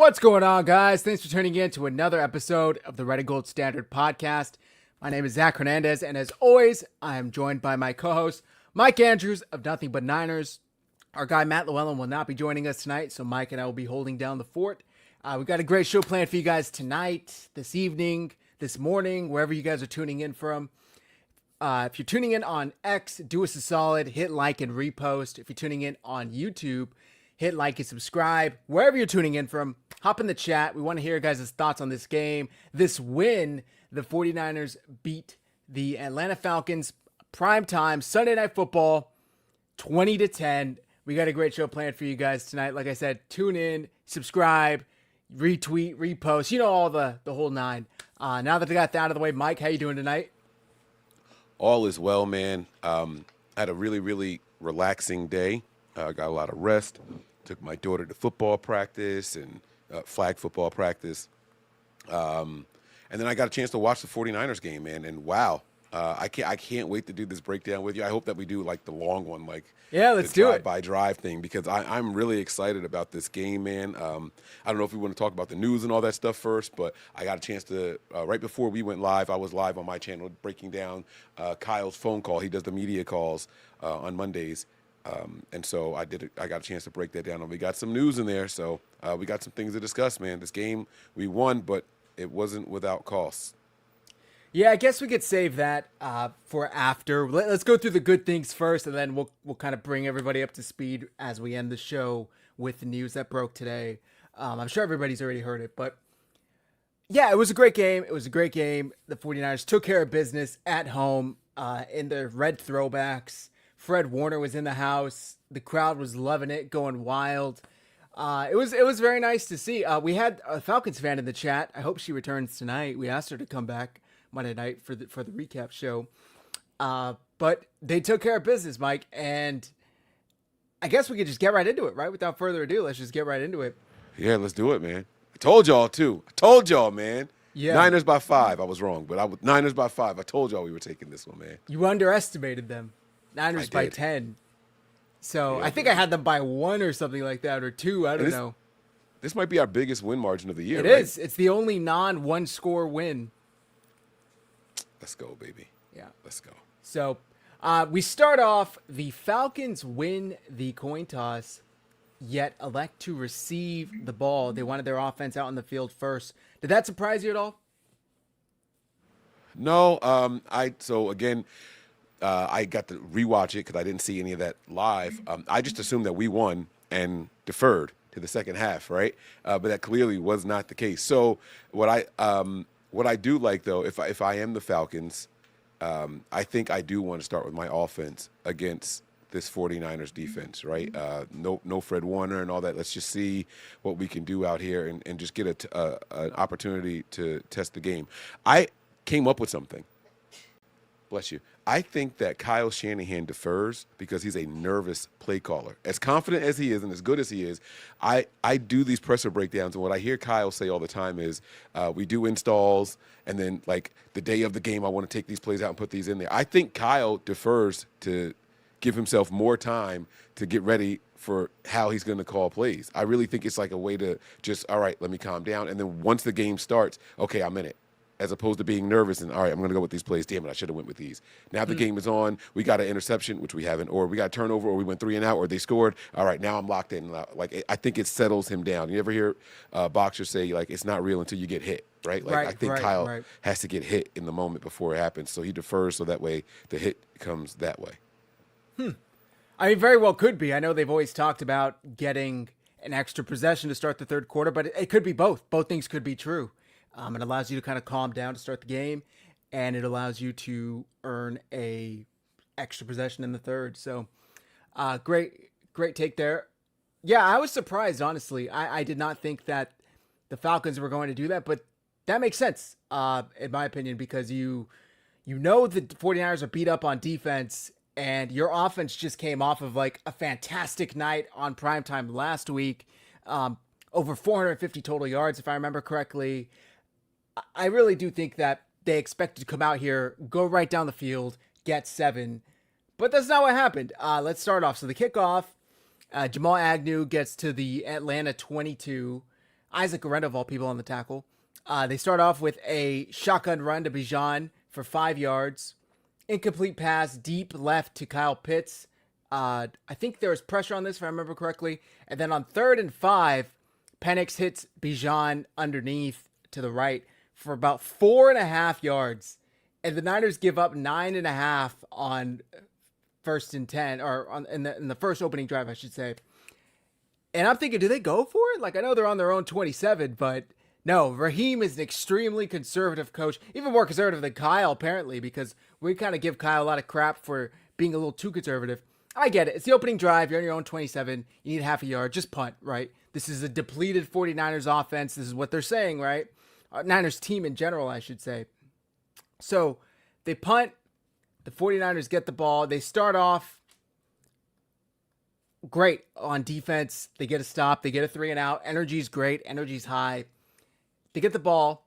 What's going on, guys? Thanks for tuning in to another episode of the Red and Gold Standard Podcast. My name is Zach Hernandez, and as always, I am joined by my co-host, Mike Andrews of Nothing But Niners. Our guy, Matt Llewellyn, will not be joining us tonight, so Mike and I will be holding down the fort. We've got a great show planned for you guys tonight, this evening, this morning, wherever you guys are tuning in from. If you're tuning in on X, do us a solid, hit like and repost. If you're tuning in on YouTube, hit like and subscribe. Wherever you're tuning in from, hop in the chat. We want to hear your guys' thoughts on this game. This win, the 49ers beat the Atlanta Falcons, primetime, Sunday Night Football, 20-10. We got a great show planned for you guys tonight. Like I said, tune in, subscribe, retweet, repost. You know, all the whole nine. Now that I got that out of the way, Mike, how you doing tonight? All is well, man. Had a really, really relaxing day. Got a lot of rest. Took my daughter to football practice and flag football practice. And then I got a chance to watch the 49ers game, man. And wow, I can't wait to do this breakdown with you. I hope that we do like the long one, like let's do it. Drive-by-drive thing, because I'm really excited about this game, man. I don't know if we want to talk about the news and all that stuff first, but I got a chance to, right before we went live, I was live on my channel breaking down Kyle's phone call. He does the media calls on Mondays. And so I got a chance to break that down, and we got some news in there. So we got some things to discuss, man. This game, we won, but it wasn't without costs. Yeah, I guess we could save that for after. Let's go through the good things first, and then we'll kind of bring everybody up to speed as we end the show with the news that broke today. I'm sure everybody's already heard it, but yeah, it was a great game. It was a great game. The 49ers took care of business at home in their red throwbacks. Fred Warner was in the house. The crowd was loving it, going wild. It was very nice to see. We had a Falcons fan in the chat. I hope she returns tonight. We asked her to come back Monday night for the recap show. But they took care of business, Mike, and I guess we could just get right into it, right? Without further ado, let's just get right into it. Yeah, let's do it, man. I told y'all, man. Yeah. Niners by 5. I was wrong, but Niners by 5. I told y'all we were taking this one, man. You underestimated them. Niners by 10. So yeah, I think I had them by 1 or something like that, or 2. I don't know. This might be our biggest win margin of the year. It is. It's the only non-one score win. Let's go, baby. Yeah. Let's go. So we start off. The Falcons win the coin toss, yet elect to receive the ball. They wanted their offense out on the field first. Did that surprise you at all? No. I got to rewatch it because I didn't see any of that live. I just assumed that we won and deferred to the second half, right? But that clearly was not the case. So what I do like, though, if I am the Falcons, I think I do want to start with my offense against this 49ers defense, right? No Fred Warner and all that. Let's just see what we can do out here and just get an opportunity to test the game. I came up with something. Bless you. I think that Kyle Shanahan defers because he's a nervous play caller. As confident as he is and as good as he is, I do these presser breakdowns, and what I hear Kyle say all the time is we do installs, and then, like, the day of the game, I want to take these plays out and put these in there. I think Kyle defers to give himself more time to get ready for how he's going to call plays. I really think it's like a way to just, all right, let me calm down, and then once the game starts, okay, I'm in it. As opposed to being nervous and, all right, I'm going to go with these plays. Damn it, I should have went with these. Now the game is on. We got an interception, which we haven't, or we got a turnover, or we went 3 and out, or they scored. All right, now I'm locked in. Like, I think it settles him down. You ever hear boxers say, like, it's not real until you get hit, right? Like, I think Kyle has to get hit in the moment before it happens. So he defers so that way the hit comes that way. I mean, very well could be. I know they've always talked about getting an extra possession to start the third quarter, but it could be both. Both things could be true. It allows you to kind of calm down to start the game, and it allows you to earn a extra possession in the third. So, great take there. Yeah, I was surprised, honestly. I did not think that the Falcons were going to do that, but that makes sense, in my opinion, because you know the 49ers are beat up on defense, and your offense just came off of like a fantastic night on primetime last week. Over 450 total yards, if I remember correctly. I really do think that they expected to come out here, go right down the field, get 7. But that's not what happened. Let's start off. So the kickoff, Jamal Agnew gets to the Atlanta 22. Isaac Arenda of all people on the tackle. They start off with a shotgun run to Bijan for 5 yards. Incomplete pass deep left to Kyle Pitts. I think there was pressure on this, if I remember correctly. And then on 3rd and 5, Penix hits Bijan underneath to the right for about 4.5 yards. And the Niners give up 9.5 on 1st and 10, or in the first opening drive, I should say. And I'm thinking, do they go for it? Like, I know they're on their own 27, but no, Raheem is an extremely conservative coach, even more conservative than Kyle, apparently, because we kind of give Kyle a lot of crap for being a little too conservative. I get it. It's the opening drive. You're on your own 27. You need half a yard. Just punt, right? This is a depleted 49ers offense. This is what they're saying, right? Niners team in general, I should say. So they punt. The 49ers get the ball. They start off great on defense. They get a stop. They get a 3 and out. Energy's great. Energy's high. They get the ball.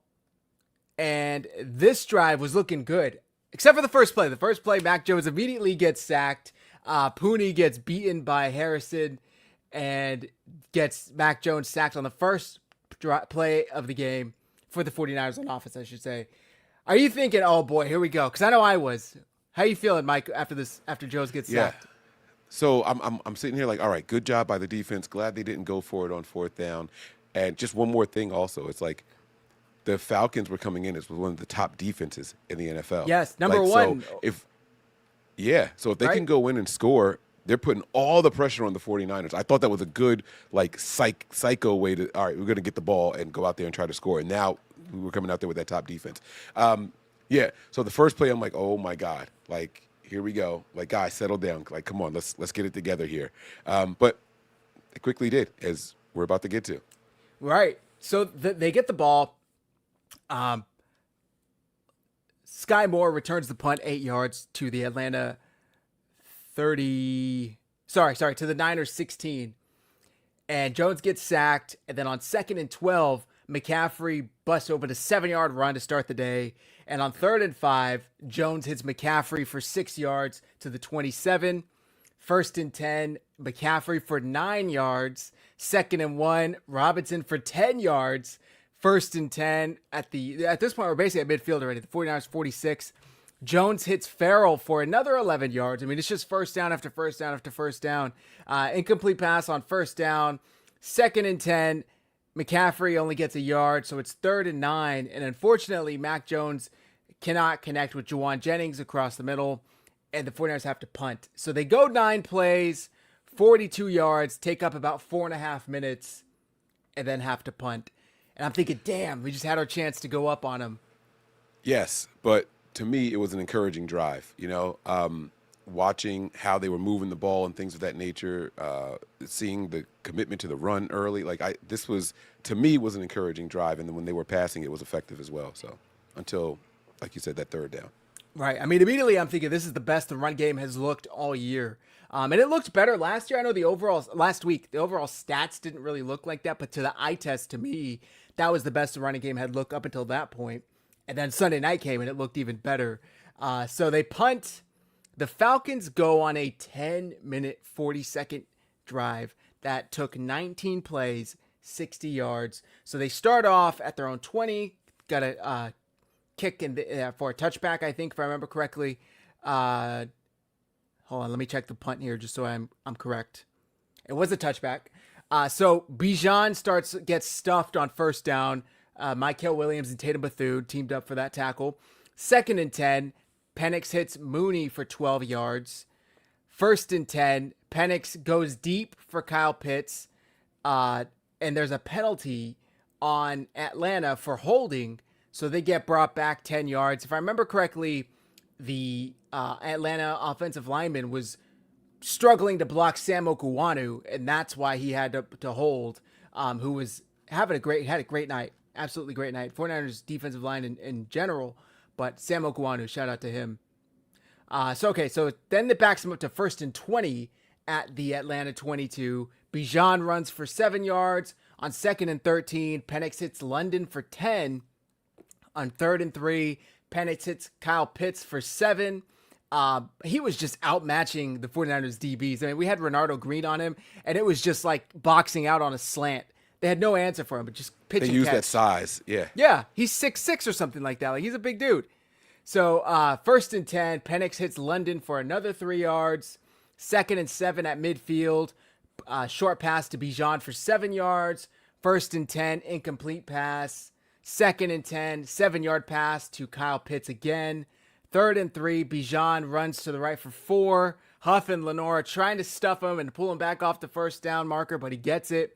And this drive was looking good, except for the first play. The first play, Mac Jones immediately gets sacked. Pooney gets beaten by Harrison and gets Mac Jones sacked on the first play of the game for the 49ers on offense, I should say. Are you thinking, oh boy, here we go? Because I know I was. How you feeling, Mike, after Jones gets sacked? So I'm sitting here like, all right, good job by the defense. Glad they didn't go for it on 4th down. And just one more thing also, it's like the Falcons were coming in as one of the top defenses in the NFL. Yes, number one. So if they can go in and score, they're putting all the pressure on the 49ers. I thought that was a good, like, psycho way to, all right, we're going to get the ball and go out there and try to score. And now we're coming out there with that top defense. So the first play, I'm like, oh, my God. Like, here we go. Like, guys, settle down. Like, come on, let's get it together here. But they quickly did, as we're about to get to. Right. So they get the ball. Sky Moore returns the punt 8 yards to the Atlanta 30. To the Niners 16. And Jones gets sacked. And then on 2nd and 12, McCaffrey busts open a 7-yard run to start the day. And on 3rd and 5, Jones hits McCaffrey for 6 yards to the 27. 1st and 10, McCaffrey for 9 yards. 2nd and 1, Robinson for 10 yards. 1st and 10 at this point, we're basically at midfield already. The 49ers 46. Jones hits Farrell for another 11 yards. I mean, it's just first down after first down after first down. Incomplete pass on 1st down. 2nd and 10. McCaffrey only gets a yard, so it's 3rd and 9. And unfortunately, Mac Jones cannot connect with Juwan Jennings across the middle, and the 49ers have to punt. So they go 9 plays, 42 yards, take up about 4.5 minutes, and then have to punt. And I'm thinking, damn, we just had our chance to go up on them. Yes, but to me, it was an encouraging drive. Watching how they were moving the ball and things of that nature, seeing the commitment to the run early. This was, to me, was an encouraging drive. And then when they were passing, it was effective as well. So until, like you said, that 3rd down. Right. I mean, immediately I'm thinking this is the best the run game has looked all year. And it looked better last year. I know last week, the overall stats didn't really look like that. But to the eye test, to me, that was the best the running game had looked up until that point. And then Sunday night came and it looked even better. So they punt. The Falcons go on a 10-minute, 40-second drive that took 19 plays, 60 yards. So they start off at their own 20, got a kick for a touchback, I think, if I remember correctly. Hold on, let me check the punt here just so I'm correct. It was a touchback. So Bijan gets stuffed on 1st down. Mykel Williams and Tatum Bethune teamed up for that tackle. 2nd and 10. Penix hits Mooney for 12 yards. 1st and 10. Penix goes deep for Kyle Pitts. And there's a penalty on Atlanta for holding. So they get brought back 10 yards. If I remember correctly, the Atlanta offensive lineman was struggling to block Sam Okuwanu, and that's why he had to hold, who was had a great night. Absolutely great night. 49ers defensive line in general. But Sam Okuwanu, shout out to him. So then it backs him up to 1st and 20 at the Atlanta 22. Bijan runs for 7 yards. On 2nd and 13, Penix hits London for 10. On 3rd and 3, Penix hits Kyle Pitts for 7. He was just outmatching the 49ers DBs. I mean, we had Renardo Green on him, and it was just like boxing out on a slant. they had no answer for him, but just pitch They and use catch. that size. Yeah. Yeah, he's 6'6" or something like that. Like, he's a big dude. So 1st and 10, Penix hits London for another 3 yards. 2nd and 7 at midfield. Short pass to Bijan for 7 yards. 1st and 10, incomplete pass. 2nd and 10, 7-yard pass to Kyle Pitts again. 3rd and 3, Bijan runs to the right for 4. Huff and Lenore trying to stuff him and pull him back off the first down marker, but he gets it.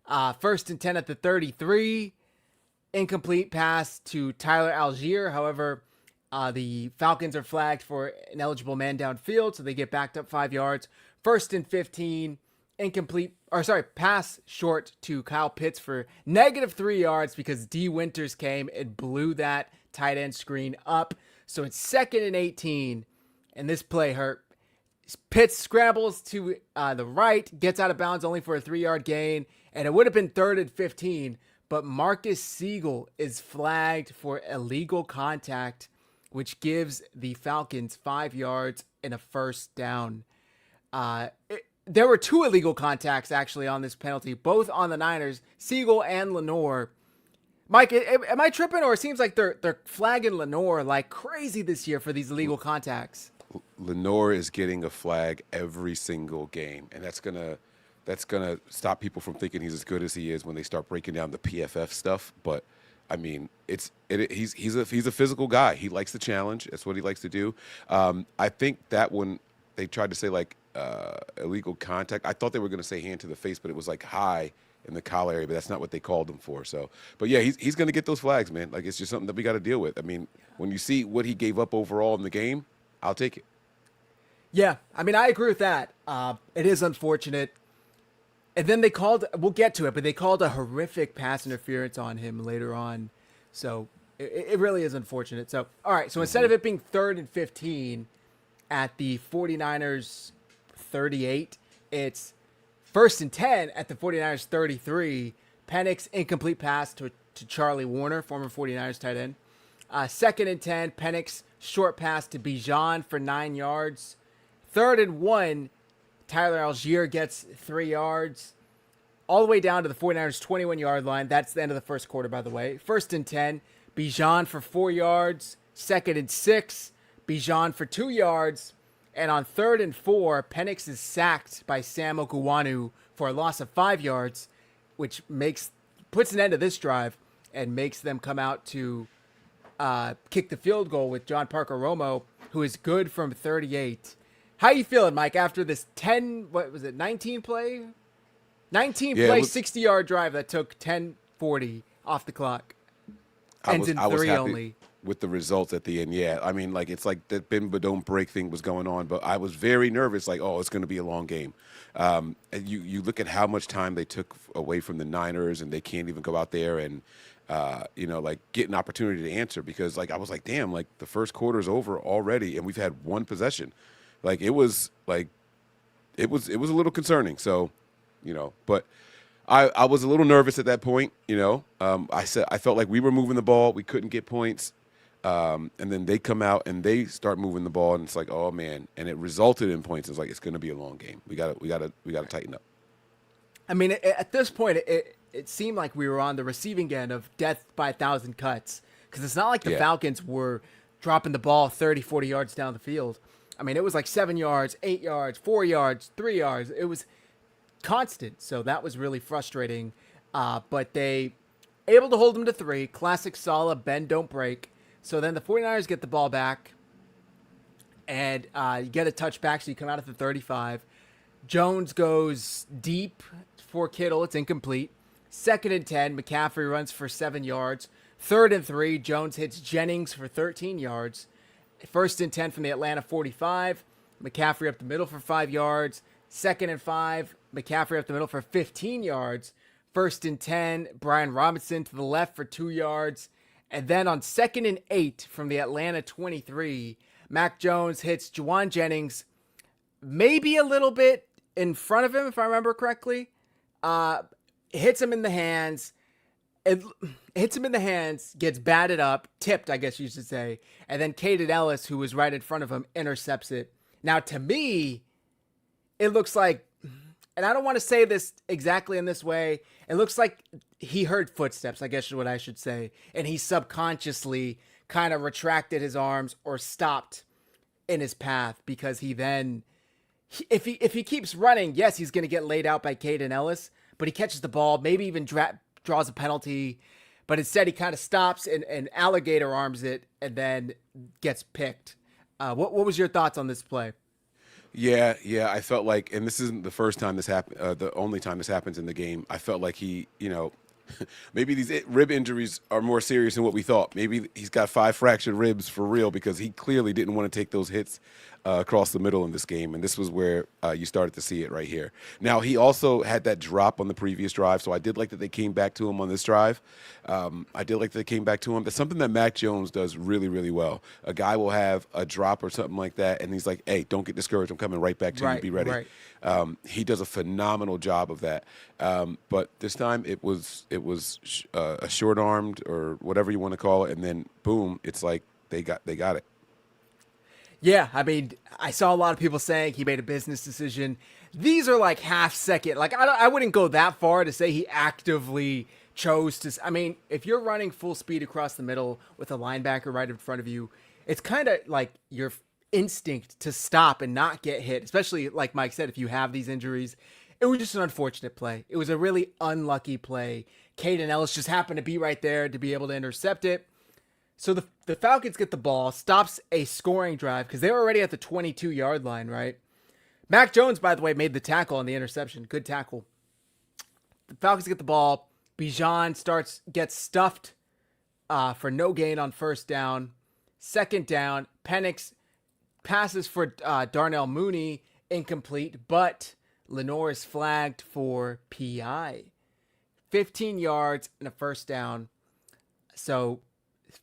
1st and 10 at the 33. Incomplete pass to Tyler Algier. However, the Falcons are flagged for an eligible man downfield, so they get backed up 5 yards. 1st and 15, pass short to Kyle Pitts for -3 yards because D. Winters came and blew that tight end screen up. So it's 2nd and 18, and this play hurt. Pitts scrambles to the right, gets out of bounds only for a 3-yard gain, and it would have been 3rd and 15, but Marcus Siegel is flagged for illegal contact, which gives the Falcons 5 yards and a first down. There were 2 illegal contacts actually on this penalty, both on the Niners, Siegel and Lenore. Mike, am I tripping, or it seems like they're flagging Lenore like crazy this year for these illegal contacts? Lenore is getting a flag every single game, and that's gonna stop people from thinking he's as good as he is when they start breaking down the PFF stuff. But I mean, he's a physical guy. He likes the challenge. That's what he likes to do. I think that when they tried to say like illegal contact, I thought they were going to say hand to the face, but it was like high in the collar area. But that's not what they called him for. So, but yeah, he's going to get those flags, man. Like, it's just something that we got to deal with. I mean, when you see what he gave up overall in the game, I'll take it. Yeah, I mean, I agree with that. It is unfortunate. And then they called, we'll get to it, but they called a horrific pass interference on him later on. So it really is unfortunate. So, all right, so instead of it being 3rd and 15 at the 49ers 38, it's 1st and 10 at the 49ers 33. Penix incomplete pass to Charlie Warner, former 49ers tight end. 2nd and 10, Penix short pass to Bijan for 9 yards. 3rd and 1, Tyler Algier gets 3 yards. All the way down to the 49ers 21-yard line. That's the end of the first quarter, by the way. 1st and 10, Bijan for 4 yards. 2nd and 6, Bijan for 2 yards. And on 3rd and 4, Penix is sacked by Sam Okuwanu for a loss of 5 yards, which puts an end to this drive and makes them come out to kick the field goal with John Parker Romo, who is good from 38. How you feeling, Mike, after this 19 play? 60-yard drive that took 10:40 off the clock. Ends in 3 happy only. With the results at the end. Yeah, I mean, like, it's like that bend but don't break thing was going on, but I was very nervous, like, oh, it's going to be a long game. And you look at how much time they took away from the Niners, and they can't even go out there and like, get an opportunity to answer, because, like, I was like, damn, like, the first quarter's over already, and we've had one possession. Like, it was a little concerning. So, but I was a little nervous at that point. I felt like we were moving the ball, we couldn't get points, and then they come out and they start moving the ball, and it's like, oh man, and it resulted in points. It's like, it's going to be a long game. We got to tighten up. I mean, at this point, it seemed like we were on the receiving end of death by 1,000 cuts, because it's not like the Falcons were dropping the ball 30, 40 yards down the field. I mean, it was like 7 yards, 8 yards, 4 yards, 3 yards. It was constant. So that was really frustrating. But they able to hold them to 3. Classic Saleh, bend, don't break. So then the 49ers get the ball back. And you get a touchback, so you come out at the 35. Jones goes deep for Kittle. It's incomplete. 2nd and 10, McCaffrey runs for 7 yards. 3rd and 3, Jones hits Jennings for 13 yards. 1st and 10 from the Atlanta 45. McCaffrey up the middle for 5 yards. 2nd and 5. McCaffrey up the middle for 15 yards. 1st and 10. Brian Robinson to the left for 2 yards. And then on 2nd and 8 from the Atlanta 23, Mac Jones hits Juwan Jennings maybe a little bit in front of him, if I remember correctly. Hits him in the hands. It hits him in the hands, gets batted up, tipped, I guess you should say, and then Caden Ellis, who was right in front of him, intercepts it. Now, to me, it looks like and I don't want to say this exactly in this way. It looks like he heard footsteps, I guess is what I should say. And he subconsciously kind of retracted his arms or stopped in his path because he then, if he keeps running, yes, he's going to get laid out by Caden Ellis, but he catches the ball, maybe even draws a penalty. But instead, he kind of stops and alligator arms it and then gets picked. What was your thoughts on this play? Yeah, I felt like, and this isn't the first time this happened, the only time this happens in the game. I felt like he, maybe these rib injuries are more serious than what we thought. Maybe he's got 5 fractured ribs for real because he clearly didn't want to take those hits across the middle in this game, and this was where you started to see it right here. Now, he also had that drop on the previous drive, so I did like that they came back to him on this drive. That's something that Mac Jones does really, really well. A guy will have a drop or something like that, and he's like, hey, don't get discouraged. I'm coming right back to you. Be ready. Right. He does a phenomenal job of that. But this time it was a short-armed or whatever you want to call it, and then, boom, it's like they got it. Yeah, I mean, I saw a lot of people saying he made a business decision. These are like half second. Like, I wouldn't go that far to say he actively chose to. I mean, if you're running full speed across the middle with a linebacker right in front of you, it's kind of like your instinct to stop and not get hit, especially like Mike said, if you have these injuries. It was just an unfortunate play. It was a really unlucky play. Caden Ellis just happened to be right there to be able to intercept it. So the Falcons get the ball, stops a scoring drive because they were already at the 22-yard line, right? Mac Jones, by the way, made the tackle on the interception. Good tackle. The Falcons get the ball. Bijan gets stuffed for no gain on first down. Second down, Penix passes for Darnell Mooney, incomplete, but Lenore is flagged for PI. 15 yards and a first down. So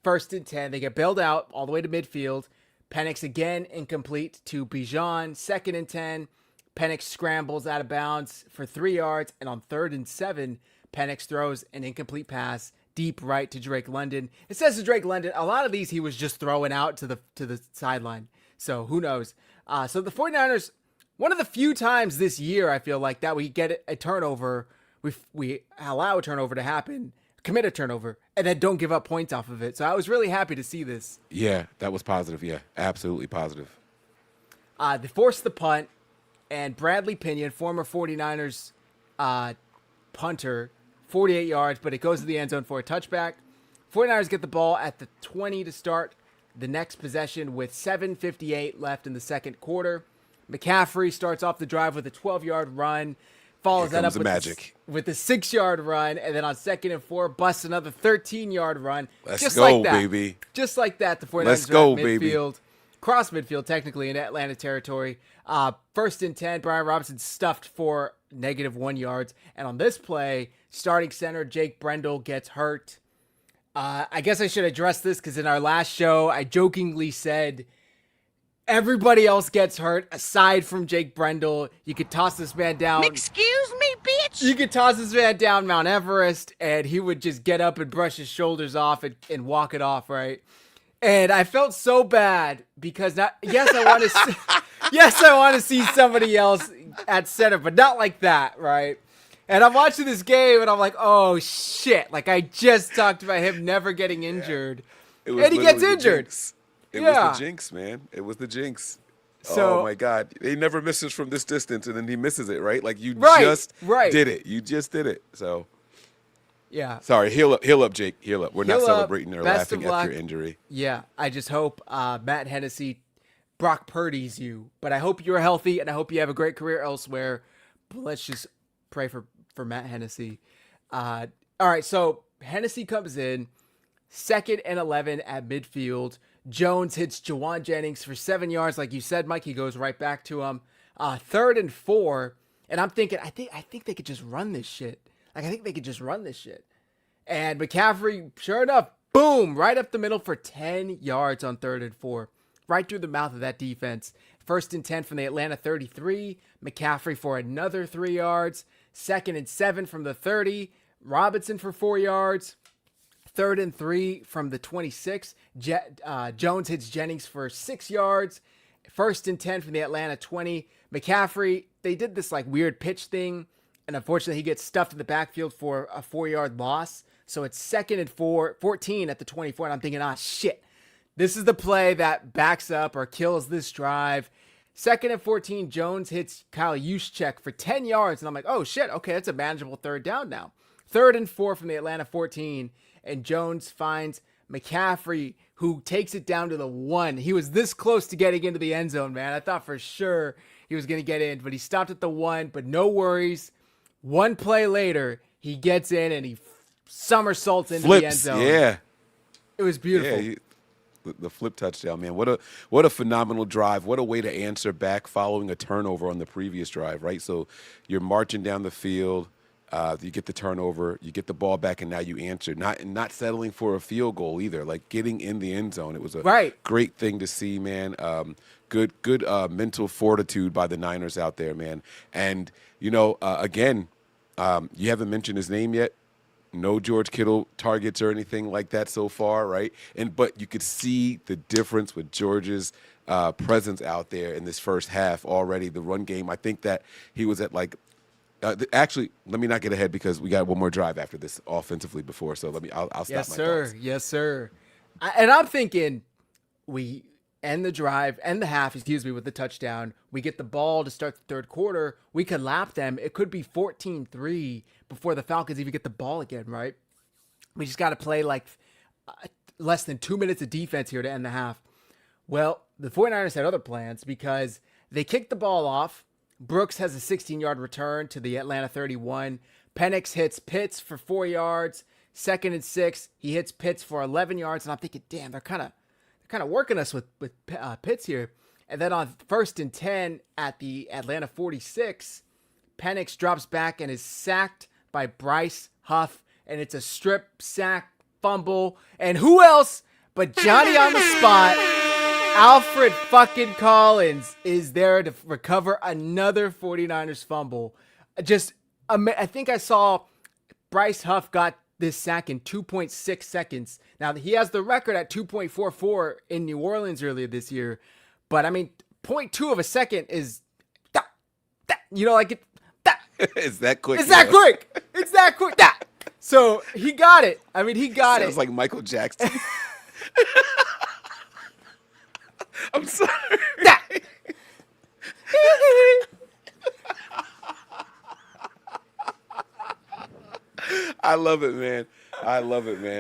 1st and 10, they get bailed out all the way to midfield. Penix again incomplete to Bijan. 2nd and 10, Penix scrambles out of bounds for 3 yards, and on 3rd and 7, Penix throws an incomplete pass deep right to Drake London. It says to Drake London, a lot of these he was just throwing out to the sideline. So who knows? So the 49ers, one of the few times this year I feel like that we get a turnover, we allow a turnover to happen, commit a turnover, and then don't give up points off of it. So I was really happy to see this. Yeah, that was positive. Yeah, absolutely positive. They forced the punt, and Bradley Pinion, former 49ers punter, 48 yards, but it goes to the end zone for a touchback. 49ers get the ball at the 20 to start the next possession with 7:58 left in the second quarter. McCaffrey starts off the drive with a 12-yard run, follows that up with a 6-yard run, and then on 2nd and 4, busts another 13-yard run. Let's go, baby. Just like that, the 49ers Let's go, are at midfield, cross midfield technically in Atlanta territory. 1st and 10, Brian Robinson stuffed for -1 yards. And on this play, starting center Jake Brendel gets hurt. I guess I should address this because in our last show, I jokingly said everybody else gets hurt aside from Jake Brendel. You could toss this man down. Excuse me, bitch. You could toss this man down Mount Everest, and he would just get up and brush his shoulders off and walk it off, right? And I felt so bad because yes, I want to see somebody else at center, but not like that, right? And I'm watching this game, and I'm like, oh, shit. Like, I just talked about him never getting injured. And he gets injured. It was the jinx, man. It was the jinx. So, oh, my God. He never misses from this distance, and then he misses it, right? Like, you just did it. You just did it. So, yeah. Sorry. Heal up, Jake. Heal up. We're not celebrating or laughing at your injury. Yeah. I just hope Matt Hennessy Brock Purdy's you. But I hope you're healthy, and I hope you have a great career elsewhere. But let's just pray for Matt Hennessy. All right, so Hennessy comes in, 2nd and 11 at midfield. Jones hits Jawan Jennings for 7 yards. Like you said, Mike, he goes right back to him. 3rd and 4, and I'm thinking, I think they could just run this shit. And McCaffrey, sure enough, boom, right up the middle for 10 yards on 3rd and 4. Right through the mouth of that defense. 1st and 10 from the Atlanta 33. McCaffrey for another 3 yards. 2nd and 7 from the 30. Robinson for 4 yards. 3rd and 3 from the 26. Jones hits Jennings for 6 yards. 1st and 10 from the Atlanta 20. McCaffrey, they did this like weird pitch thing, and unfortunately he gets stuffed in the backfield for a 4-yard loss. So it's 2nd and 14 at the 24, and I'm thinking, shit. This is the play that backs up or kills this drive. 2nd and 14, Jones hits Kyle Juszczyk for 10 yards, and I'm like, oh shit, okay, that's a manageable 3rd down now. 3rd and 4 from the Atlanta 14, and Jones finds McCaffrey, who takes it down to the 1. He was this close to getting into the end zone, man. I thought for sure he was going to get in, but he stopped at the 1, but no worries. One play later, he gets in and he somersaults into the end zone. Yeah. It was beautiful. Yeah, the flip touchdown, man. What a phenomenal drive. What a way to answer back following a turnover on the previous drive, right? So you're marching down the field. You get the turnover, you get the ball back, and now you answer. Not settling for a field goal either, like getting in the end zone. It was a great thing to see, man. Good mental fortitude by the Niners out there, man. And, again, you haven't mentioned his name yet. No George Kittle targets or anything like that so far, right? But you could see the difference with George's presence out there in this first half already. The run game, I think that he was at actually, let me not get ahead because we got one more drive after this offensively before. So I'll stop my thoughts. Yes, sir. And I'm thinking we end the drive, end the half, with the touchdown. We get the ball to start the 3rd quarter. We could lap them. It could be 14-3 before the Falcons even get the ball again, right? We just got to play less than 2 minutes of defense here to end the half. Well, the 49ers had other plans because they kicked the ball off. Brooks has a 16-yard return to the Atlanta 31. Penix hits Pitts for 4 yards. 2nd and 6, he hits Pitts for 11 yards. And I'm thinking, damn, they're kind of working us with Pitts here. And then on 1st and 10 at the Atlanta 46, Penix drops back and is sacked by Bryce Huff. And it's a strip sack fumble. And who else but Johnny on the spot? Alfred fucking Collins is there to recover another 49ers fumble. I think I saw Bryce Huff got this sack in 2.6 seconds. Now, he has the record at 2.44 in New Orleans earlier this year. But, 0.2 of a second is, It's that quick. It's that quick. It's that quick. So, he got it. He got it. Sounds like Michael Jackson. I'm sorry. I love it, man.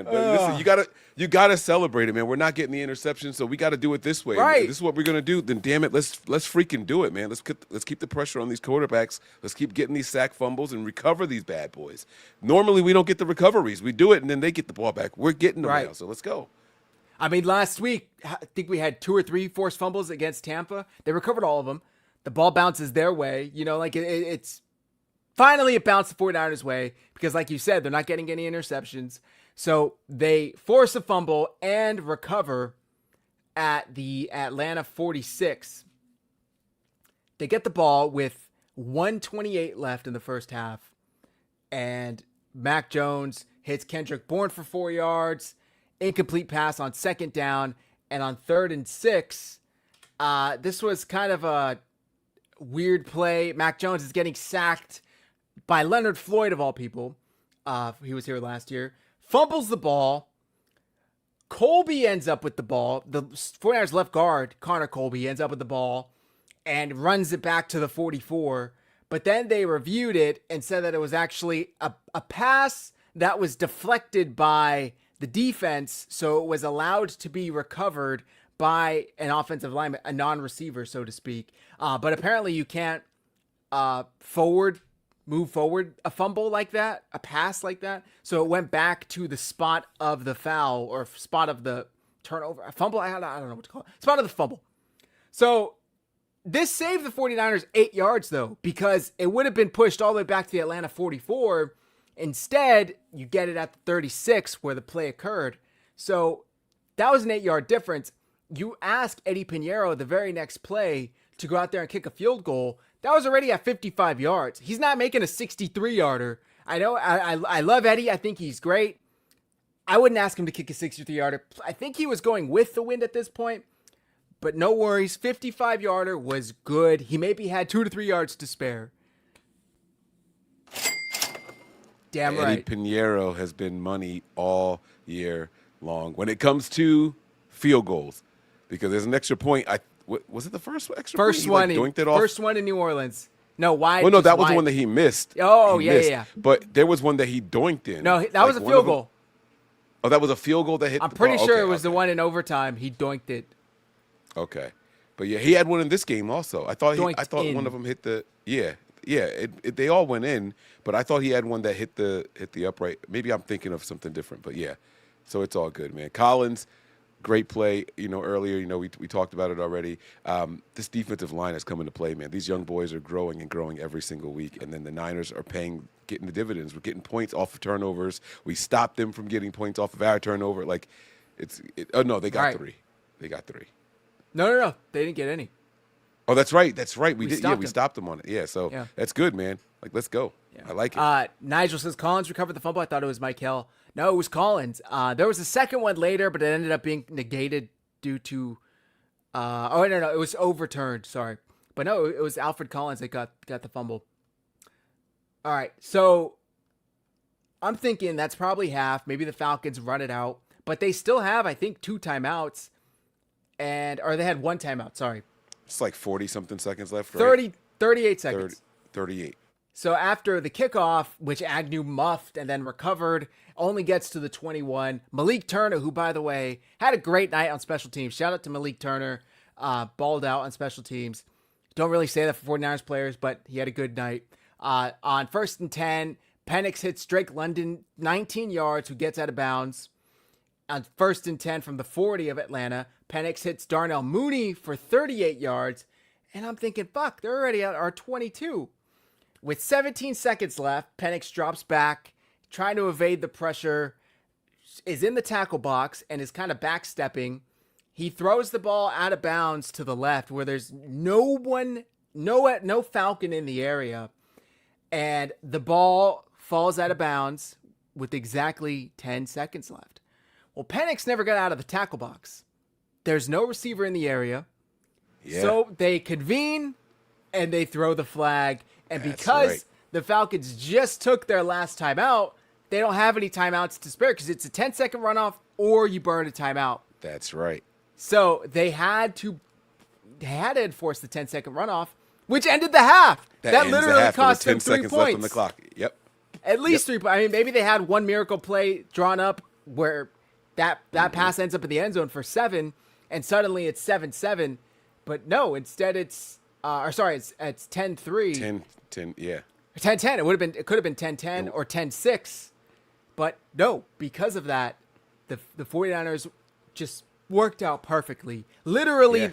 But listen, you gotta celebrate it, man. We're not getting the interception, so we got to do it this way. Right. This is what we're gonna do. Then, damn it, let's freaking do it, man. Let's keep the pressure on these quarterbacks. Let's keep getting these sack fumbles and recover these bad boys. Normally, we don't get the recoveries. We do it, and then they get the ball back. We're getting them now, so let's go. Last week, I think we had 2 or 3 forced fumbles against Tampa. They recovered all of them. The ball bounces their way. It's finally it bounced the 49ers way because, like you said, they're not getting any interceptions. So they force a fumble and recover at the Atlanta 46. They get the ball with 1:28 left in the first half. And Mac Jones hits Kendrick Bourne for 4 yards. Incomplete pass on 2nd down. And on 3rd and 6, this was kind of a weird play. Mac Jones is getting sacked by Leonard Floyd, of all people. He was here last year. Fumbles the ball. Colby ends up with the ball. The 49ers left guard, Connor Colby, ends up with the ball and runs it back to the 44. But then they reviewed it and said that it was actually a pass that was deflected by the defense, so it was allowed to be recovered by an offensive lineman, a non-receiver, so to speak. But apparently you can't move forward a fumble like that, a pass like that. So it went back to the spot of the foul or spot of the turnover. A fumble, I don't know what to call it. Spot of the fumble. So this saved the 49ers 8 yards, though, because it would have been pushed all the way back to the Atlanta 44. Instead, you get it at the 36 where the play occurred. So that was an 8-yard difference. You ask Eddie Pinheiro the very next play to go out there and kick a field goal. That was already at 55 yards. He's not making a 63-yarder. I know I love Eddie. I think he's great. I wouldn't ask him to kick a 63-yarder. I think he was going with the wind at this point. but no worries. 55-yarder was good. He maybe had 2 to 3 yards to spare. Damn Eddie right. Pinheiro has been money all year long when it comes to field goals, because there's an extra point. Was it the first extra First point? one, Doinked it off? first one in New Orleans. No, wide. Well, no, that was wide. the one that he missed. Oh, He yeah, missed. yeah. But there was one that he doinked in. No, that was a one field of them- goal. Oh, that was a field goal that hit. I'm the pretty bar? sure Okay, it was the okay. one in overtime. He doinked it. Okay, but yeah, he had one in this game also. I thought Doinked one in. of them hit the they all went in, but I thought he had one that hit the upright. Maybe I'm thinking of something different, but yeah. So it's all good, man. Collins, great play. Earlier, we talked about it already. This defensive line has come into play, man. These young boys are growing and growing every single week, and then the Niners are getting the dividends. We're getting points off of turnovers. We stopped them from getting points off of our turnover. Like, oh no, they got Right. 3. They got 3. No. They didn't get any. Oh, that's right. That's right. We did. stopped We him. stopped them on it. Yeah. So Yeah. that's good, man. Like, let's go. I like it. Nigel says Collins recovered the fumble. I thought it was Mike Hill. No, it was Collins. There was a second one later, but it ended up being negated due to. No, it was overturned. Sorry, but no, it was Alfred Collins that got the fumble. All right, so I'm thinking that's probably half. Maybe the Falcons run it out, but they still have, I think, 2 timeouts, or they had 1 timeout. Sorry, It's like 40-something seconds left, right? 38 seconds. 38. So after the kickoff, which Agnew muffed and then recovered, only gets to the 21. Malik Turner, who, by the way, had a great night on special teams. Shout out to Malik Turner. Balled out on special teams. Don't really say that for 49ers players, but he had a good night. On 1st and 10, Penix hits Drake London 19 yards, who gets out of bounds. On 1st and 10 from the 40 of Atlanta, Penix hits Darnell Mooney for 38 yards. And I'm thinking, fuck, they're already at our 22. With 17 seconds left, Penix drops back, trying to evade the pressure, is in the tackle box, and is kind of backstepping. He throws the ball out of bounds to the left where there's no Falcon in the area. And the ball falls out of bounds with exactly 10 seconds left. Well, Penix never got out of the tackle box. There's no receiver in the area. Yeah. So they convene and they throw the flag. And That's because right. the Falcons just took their last timeout, they don't have any timeouts to spare because it's a 10-second runoff or you burn a timeout. That's right. So they had to enforce the 10-second runoff, which ended the half. That ends the literally half. There were cost them 10 3 seconds points. left on the clock. Yep. At least 3 points. I mean, maybe they had one miracle play drawn up where that pass ends up in the end zone for 7, and suddenly it's 7-7. But no, instead it's it's 10-3. 10, yeah. 10-10. It could have been 10-10 or 10-6. But no, because of that, the 49ers just worked out perfectly. Literally, Yeah.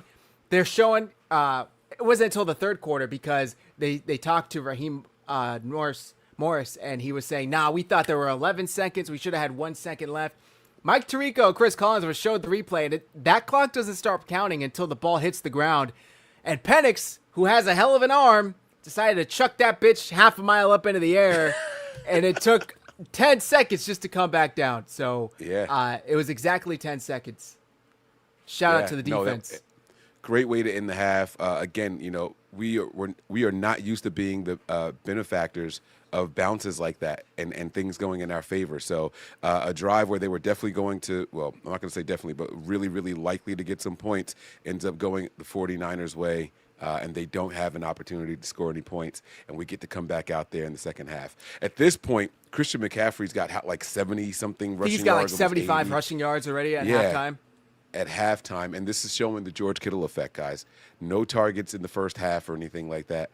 they're showing it wasn't until the third quarter because they talked to Raheem Morris, and he was saying, we thought there were 11 seconds. We should have had 1 second left. Mike Tirico, Chris Collins was showed the replay, and that clock doesn't start counting until the ball hits the ground. And Penix, who has a hell of an arm, decided to chuck that bitch half a mile up into the air, and it took 10 seconds just to come back down. So it was exactly 10 seconds. Shout out to the defense. Great way to end the half. Again, we are not used to being the benefactors of bounces like that and things going in our favor. So a drive where they were definitely going to, well, I'm not going to say definitely, but really, really likely to get some points, ends up going the 49ers' way. And they don't have an opportunity to score any points, and we get to come back out there in the second half. At this point, Christian McCaffrey's got like 70-something rushing yards. He's got like almost 75 80. rushing yards already at halftime. At halftime, and this is showing the George Kittle effect, guys. No targets in the first half or anything like that,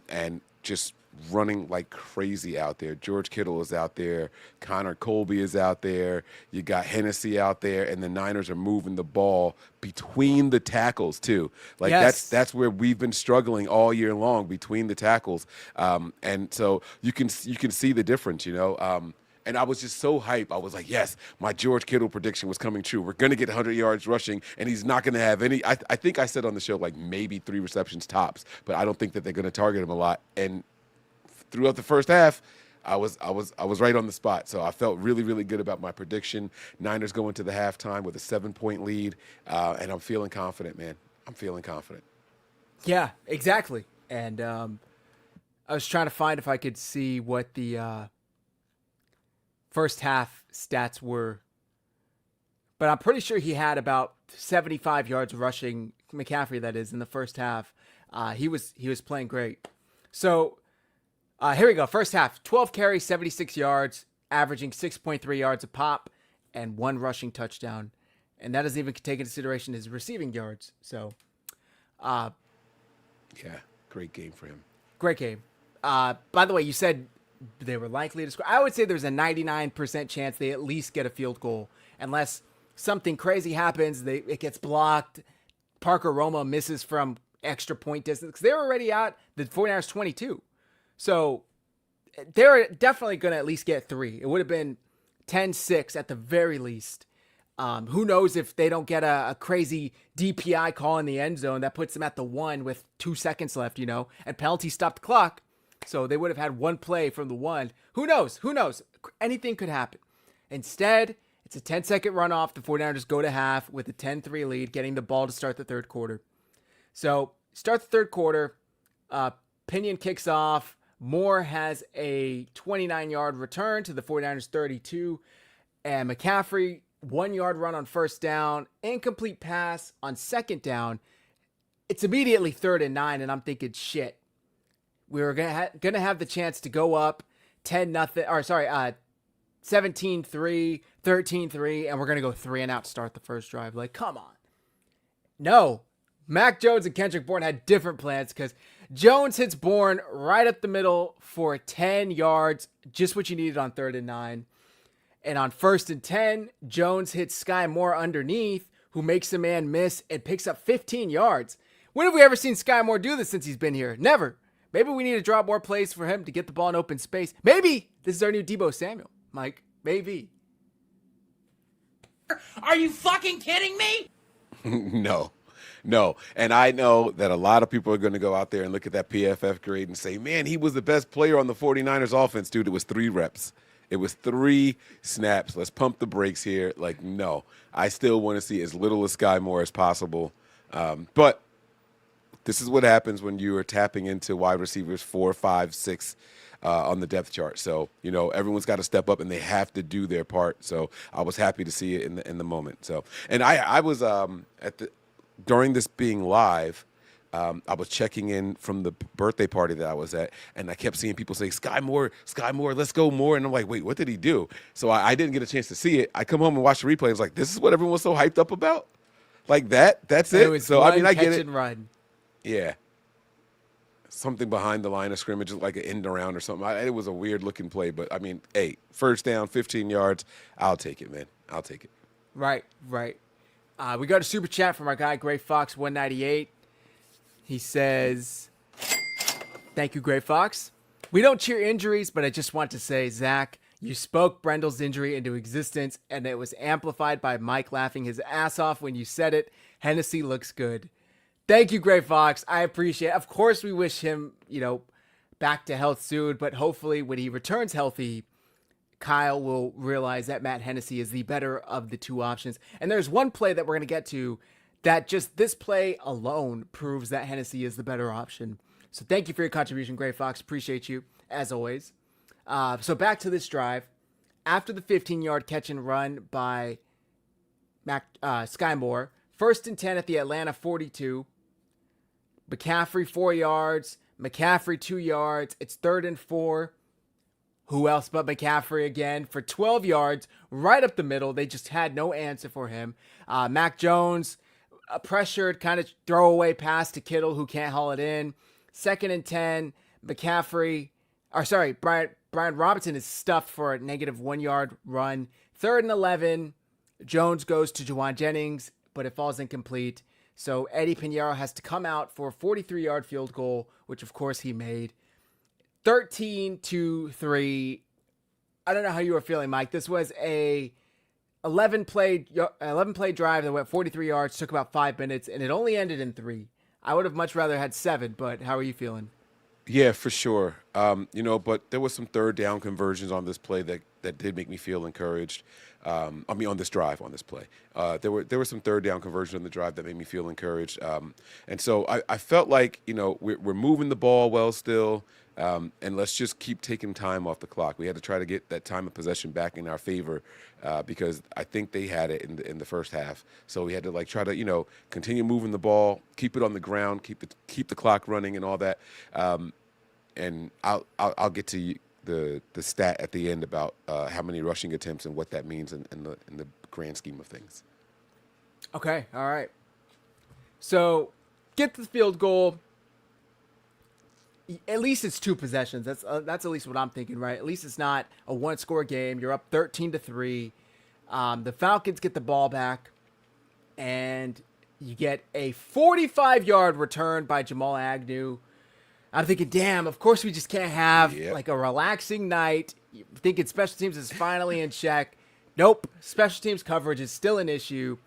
and just running like crazy out there. George Kittle is out there. Connor Colby is out there. You got Hennessy out there, and the Niners are moving the ball between the tackles too. Like that's where we've been struggling all year long, between the tackles, and so you can see the difference, And I was just so hyped. I was like, yes, my George Kittle prediction was coming true. We're going to get 100 yards rushing, and he's not going to have any. I think I said on the show like maybe 3 receptions tops, but I don't think that they're going to target him a lot. And throughout the first half, I was right on the spot. So I felt really, really good about my prediction. Niners go into the halftime with a 7-point lead, and I'm feeling confident, man. I'm feeling confident. Yeah, exactly. And I was trying to find if I could see what the first half stats were, but I'm pretty sure he had about 75 yards rushing. McCaffrey, that is, in the first half. He was playing great. So here we go. First half, 12 carries, 76 yards, averaging 6.3 yards a pop, and 1 rushing touchdown. And that doesn't even take into consideration his receiving yards. So, Yeah, great game for him. great game. By the way, you said they were likely to score. I would say there's a 99% chance they at least get a field goal, unless something crazy happens. It gets blocked. Parker Roma misses from extra point distance because they're already at the 49ers 22. So they're definitely going to at least get 3. It would have been 10-6 at the very least. Who knows if they don't get a crazy DPI call in the end zone that puts them at the 1 with 2 seconds left, and penalty stopped the clock. So they would have had 1 play from the 1. Who knows? Anything could happen. Instead, it's a 10-second runoff. The 49ers go to half with a 10-3 lead, getting the ball to start the third quarter. So start the third quarter. Pinion kicks off. Moore has a 29-yard return to the 49ers 32. And McCaffrey, 1-yard run on first down. Incomplete pass on second down. It's immediately 3rd and 9, and I'm thinking, shit. We were gonna have the chance to go up 17-3, 13-3, and we're gonna go 3 and out to start the first drive. Like, come on. No. Mac Jones and Kendrick Bourne had different plans because Jones hits Bourne right up the middle for 10 yards, just what you needed on 3rd and 9. And on 1st and 10, Jones hits Sky Moore underneath, who makes a man miss and picks up 15 yards. When have we ever seen Sky Moore do this since he's been here? Never. Maybe we need to drop more plays for him to get the ball in open space. Maybe this is our new Deebo Samuel, Mike. Maybe. Are you fucking kidding me? No. And I know that a lot of people are going to go out there and look at that PFF grade and say, man, he was the best player on the 49ers offense. Dude, it was 3 reps. It was 3 snaps. Let's pump the brakes here. Like, no. I still want to see as little of Sky Moore as possible. But this is what happens when you are tapping into wide receivers 4, 5, 6 on the depth chart. So, everyone's got to step up and they have to do their part. So I was happy to see it in the moment. So, and I was during this being live, I was checking in from the birthday party that I was at, and I kept seeing people say, Sky Moore, let's go more. And I'm like, wait, what did he do? So I didn't get a chance to see it. I come home and watch the replay. I was like, this is what everyone was so hyped up about? Like that's it? It was so, one I mean, I catch get it. and run. Yeah. Something behind the line of scrimmage, like an end around or something. It was a weird-looking play, but, I mean, hey, first down, 15 yards, I'll take it, man. I'll take it. Right. We got a super chat from our guy, Gray Fox 198. He says, thank you, Gray Fox. We don't cheer injuries, but I just want to say, Zach, you spoke Brendel's injury into existence, and it was amplified by Mike laughing his ass off when you said it. Hennessy looks good. Thank you, Gray Fox. I appreciate it. Of course, we wish him, back to health soon, but hopefully when he returns healthy, Kyle will realize that Matt Hennessy is the better of the 2 options. And there's one play that we're going to get to that just this play alone proves that Hennessy is the better option. So thank you for your contribution, Gray Fox. Appreciate you, as always. So back to this drive. After the 15-yard catch and run by Sky Moore, 1st and 10 at the Atlanta 42. McCaffrey 4 yards. McCaffrey 2 yards. It's 3rd and 4. Who else but McCaffrey again for 12 yards right up the middle. They just had no answer for him. Mac Jones, a pressured kind of throwaway pass to Kittle, who can't haul it in. 2nd and 10. Brian Robinson is stuffed for a -1 yard run. 3rd and 11. Jones goes to Juwan Jennings, but it falls incomplete. So Eddie Pinheiro has to come out for a 43-yard field goal, which of course he made. 13-3. I don't know how you were feeling, Mike. This was a 11 play drive that went 43 yards, took about 5 minutes, and it only ended in 3. I would have much rather had 7, but how are you feeling? Yeah, for sure. But there was some third down conversions on this play that did make me feel encouraged. On this drive, on this play, there were some third down conversions on the drive that made me feel encouraged. And so I felt like we're moving the ball well still, and let's just keep taking time off the clock. We had to try to get that time of possession back in our favor because I think they had it in the first half. So we had to try to continue moving the ball, keep it on the ground, keep the clock running, and all that. And I'll get to the stat at the end about how many rushing attempts and what that means in the grand scheme of things. Okay, all right. So get the field goal. At least it's 2 possessions. That's at least what I'm thinking, right? At least it's not a 1-score game. You're up 13-3. The Falcons get the ball back, and you get a 45-yard return by Jamal Agnew. I'm thinking, damn, of course we just can't have a relaxing night. You're thinking special teams is finally in check. Nope. Special teams coverage is still an issue.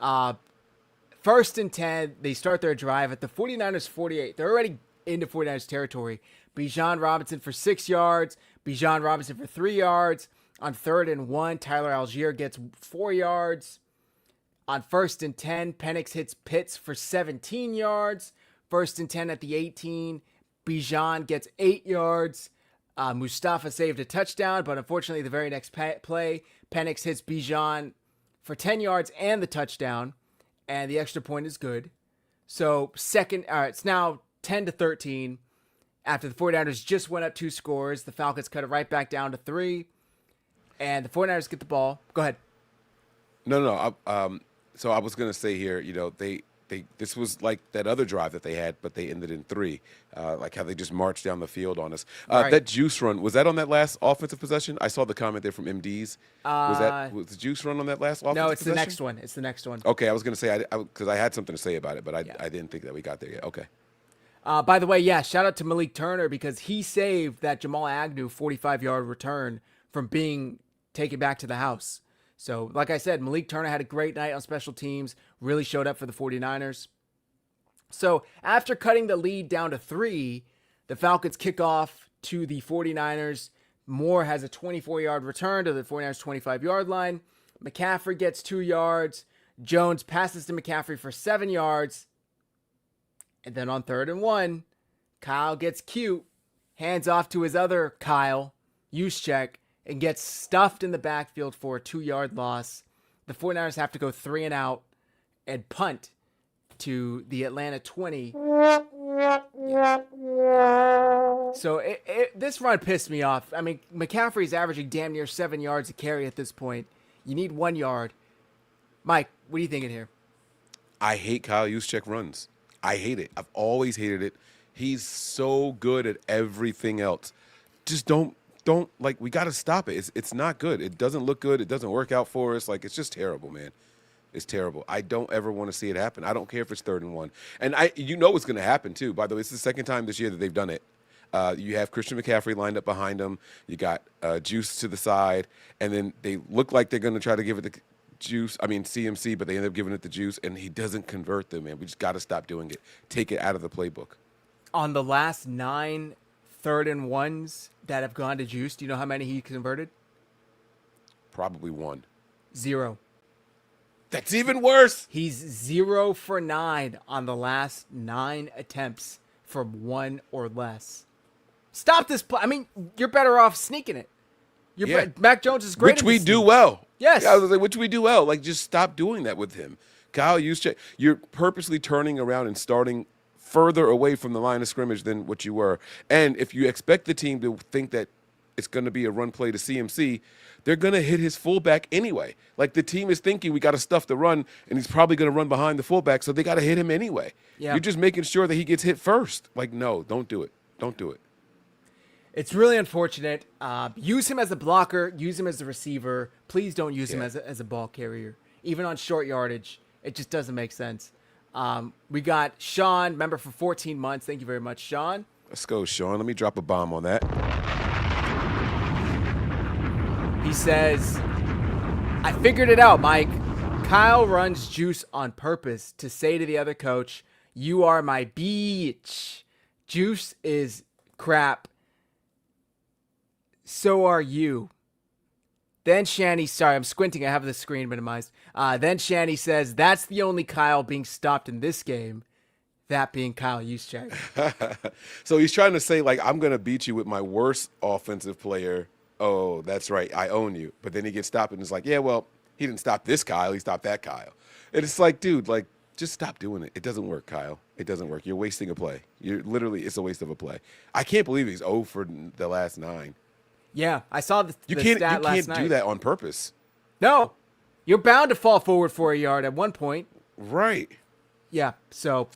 1st and 10, they start their drive at the 49ers 48. They're already into 49ers territory. Bijan Robinson for 6 yards. Bijan Robinson for 3 yards. On 3rd and 1, Tyler Algier gets 4 yards. On 1st and 10, Penix hits Pitts for 17 yards. 1st and 10 at the 18. Bijan gets 8 yards. Mustafa saved a touchdown, but unfortunately the very next play, Penix hits Bijan for 10 yards and the touchdown, and the extra point is good. So it's now 10-13. After the 49ers just went up 2 scores, the Falcons cut it right back down to 3, and the 49ers get the ball. Go ahead. No. So I was going to say here, this was like that other drive that they had, but they ended in 3. Like how they just marched down the field on us. Right. That juice run, was that on that last offensive possession? I saw the comment there from MDs. Was the juice run on that last offensive possession? No, it's the next one. It's the next one. Okay, I was going to say, because I had something to say about it, but I didn't think that we got there yet. Okay. By the way, shout out to Malik Turner because he saved that Jamal Agnew 45-yard return from being taken back to the house. So, like I said, Malik Turner had a great night on special teams, really showed up for the 49ers. So, after cutting the lead down to 3, the Falcons kick off to the 49ers. Moore has a 24-yard return to the 49ers' 25-yard line. McCaffrey gets 2 yards. Jones passes to McCaffrey for 7 yards. And then on 3rd and 1, Kyle gets cute, hands off to his other Kyle, Juszczyk, and gets stuffed in the backfield for a 2-yard loss. The 49ers have to go 3 and out and punt to the Atlanta 20. So this run pissed me off. I mean, McCaffrey's averaging damn near 7 yards a carry at this point. You need 1 yard. Mike, what are you thinking here? I hate Kyle Juszczyk runs. I hate it. I've always hated it. He's so good at everything else. Just don't we got to stop it. It's not good. It doesn't look good. It doesn't work out for us. It's just terrible, man. It's terrible. I don't ever want to see it happen. I don't care if it's 3rd and 1. And it's going to happen too. By the way, it's the second time this year that they've done it. You have Christian McCaffrey lined up behind him. You got Juice to the side, and then they look like they're going to try to give it to CMC, but they end up giving it to Juice, and he doesn't convert them, man. We just got to stop doing it. Take it out of the playbook. On the last 9 3rd and 1s that have gone to Juice, do you know how many he converted? Probably 1. 0. That's even worse. He's 0 for 9 on the last 9 attempts from 1 or less. Stop this play. I mean, you're better off sneaking it. Mac Jones is great. Which we do well. Yes. I was like, which we do well. Just stop doing that with him. Kyle Juszczyk, you're purposely turning around and starting further away from the line of scrimmage than what you were. And if you expect the team to think that it's going to be a run play to CMC, they're going to hit his fullback anyway. The team is thinking we got to stuff the run, and he's probably going to run behind the fullback, so they got to hit him anyway. Yeah. You're just making sure that he gets hit first. No, don't do it. Don't do it. It's really unfortunate. Use him as a blocker. Use him as a receiver. Please don't use him as a ball carrier. Even on short yardage, it just doesn't make sense. We got Sean, member for 14 months. Thank you very much, Sean. Let's go, Sean. Let me drop a bomb on that. He says, I figured it out, Mike. Kyle runs Juice on purpose to say to the other coach, you are my bitch. Juice is crap. So are you. Then Shanny, sorry, I'm squinting. I have the screen minimized. Then Shanny says, that's the only Kyle being stopped in this game. That being Kyle Juszczyk. So he's trying to say, like, I'm going to beat you with my worst offensive player. Oh, that's right. I own you. But then he gets stopped and it's like, yeah, well, he didn't stop this Kyle. He stopped that Kyle. And it's like, dude, like, just stop doing it. It doesn't work, Kyle. It doesn't work. You're wasting a play. It's a waste of a play. I can't believe he's 0 for the last 9. Yeah, I saw the You stat can't last night. do that on purpose. No, you're bound to fall forward for a yard at one point. Right. Yeah, so,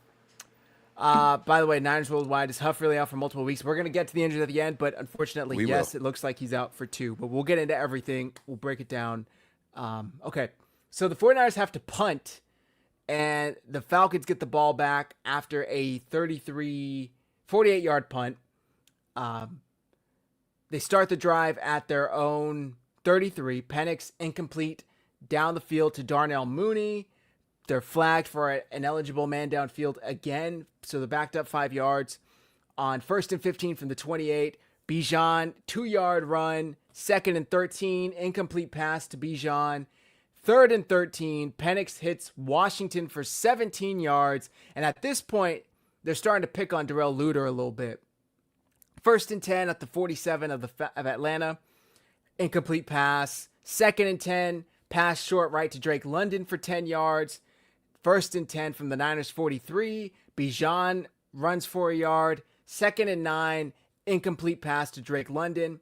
by the way, Niners Worldwide is Huff really out for multiple weeks. We're going to get to the injuries at the end, but unfortunately, yes, it looks like he's out for 2. But we'll get into everything. We'll break it down. Okay, so the 49ers have to punt, and the Falcons get the ball back after a 48-yard punt. They start the drive at their own 33. Penix incomplete down the field to Darnell Mooney. They're flagged for an ineligible man downfield again, so they're backed up 5 yards. On 1st and 15 from the 28, Bijan, 2-yard run. 2nd and 13, incomplete pass to Bijan. 3rd and 13, Penix hits Washington for 17 yards. And at this point, they're starting to pick on Darrell Luter a little bit. 1st and 10 at the 47 of Atlanta. Incomplete pass. 2nd and 10, pass short right to Drake London for 10 yards. 1st and 10 from the Niners 43. Bijan runs for a yard. 2nd and 9, incomplete pass to Drake London.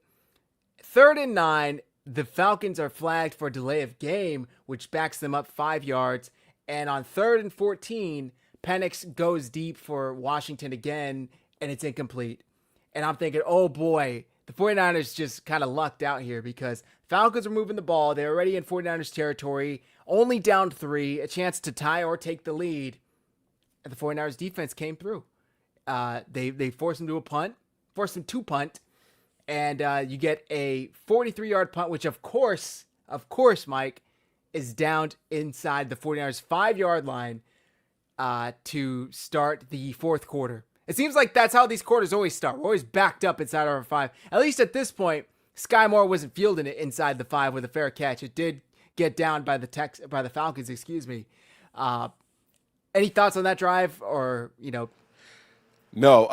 3rd and 9, the Falcons are flagged for delay of game, which backs them up 5 yards. And on 3rd and 14, Penix goes deep for Washington again, and it's incomplete. And I'm thinking, oh boy, the 49ers just kind of lucked out here because Falcons are moving the ball. They're already in 49ers territory, only down 3, a chance to tie or take the lead. And the 49ers defense came through. They forced them to punt, and you get a 43-yard punt, which of course, Mike, is downed inside the 49ers 5-yard line to start the 4th quarter. It seems like that's how these quarters always start. We're always backed up inside our 5. At least at this point, Sky Moore wasn't fielding it inside the 5 with a fair catch. It did get down by the Falcons, excuse me. Any thoughts on that drive or, No,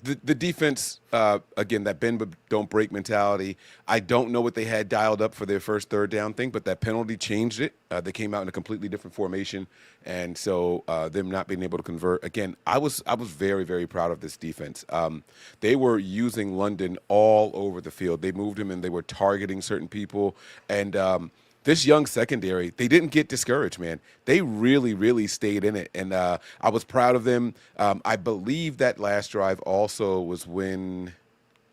the defense, again, that bend but don't break mentality. I don't know what they had dialed up for their first 3rd down thing, but that penalty changed it. They came out in a completely different formation, and so them not being able to convert. Again, I was very, very proud of this defense. They were using London all over the field. They moved him, and they were targeting certain people, and this young secondary, they didn't get discouraged, man. They really, really stayed in it, and I was proud of them. I believe that last drive also was when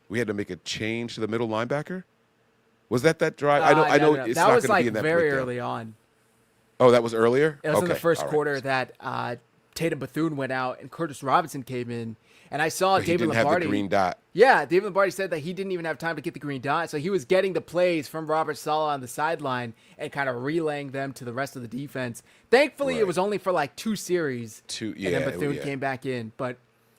we had to make a change to the middle linebacker. Was that drive? I know. No. It's that not was going to like be in that very breakdown. early on. Oh, that was earlier? It was in the first all right. quarter that Tatum Bethune went out and Curtis Robinson came in. And I saw But he David didn't Lombardi. have the green dot. Yeah, David Lombardi said that he didn't even have time to get the green dot. So he was getting the plays from Robert Saleh on the sideline and kind of relaying them to the rest of the defense. Thankfully, It was only for like 2 series. And then Bethune came back in. But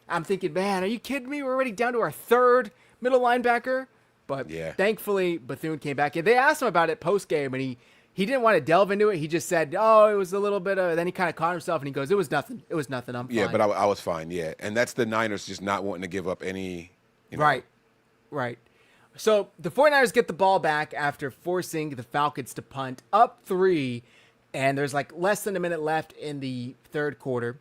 I'm thinking, man, are you kidding me? We're already down to our 3rd middle linebacker. But thankfully, Bethune came back in. They asked him about it post-game, and he didn't want to delve into it. He just said, oh, it was a little bit of – then he kind of caught himself, and he goes, it was nothing. It was nothing. I'm fine. Yeah, but I was fine, yeah. And that's the Niners just not wanting to give up any Right. So the 49ers get the ball back after forcing the Falcons to punt up 3, and there's like less than a minute left in the 3rd quarter.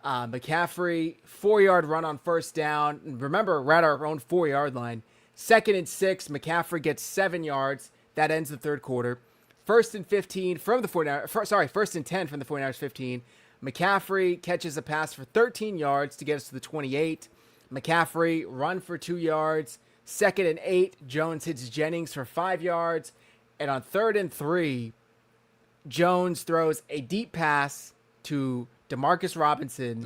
McCaffrey, 4-yard run on 1st down. And remember, we're at our own 4-yard line. 2nd and 6, McCaffrey gets 7 yards. That ends the 3rd quarter. 1st and 15 from the 49ers. 1st and 10 from the 49ers 15. McCaffrey catches a pass for 13 yards to get us to the 28. McCaffrey run for 2 yards. 2nd and 8, Jones hits Jennings for 5 yards. And on 3rd and 3, Jones throws a deep pass to Demarcus Robinson.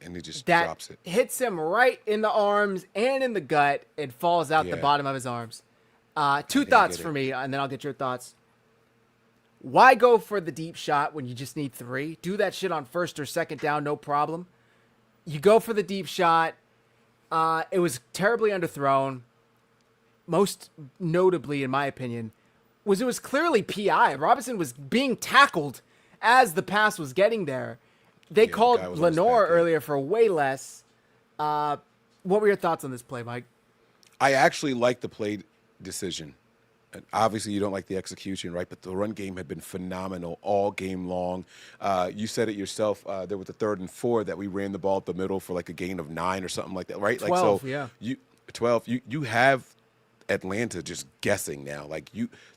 And he just that drops it. Hits him right in the arms and in the gut and falls out the bottom of his arms. 2 thoughts for me, and then I'll get your thoughts. Why go for the deep shot when you just need 3? Do that shit on 1st or 2nd down, no problem. You go for the deep shot. It was terribly underthrown. Most notably, in my opinion, it was clearly PI. Robinson was being tackled as the pass was getting there. They called the guy was on his Lenore back, yeah. earlier for way less. What were your thoughts on this play, Mike? I actually like the play decision. And obviously, you don't like the execution, right? But the run game had been phenomenal all game long. You said it yourself. There was a 3rd and 4 that we ran the ball up the middle for like a gain of 9 or something like that, right? 12, like yeah. 12. You have Atlanta just guessing now.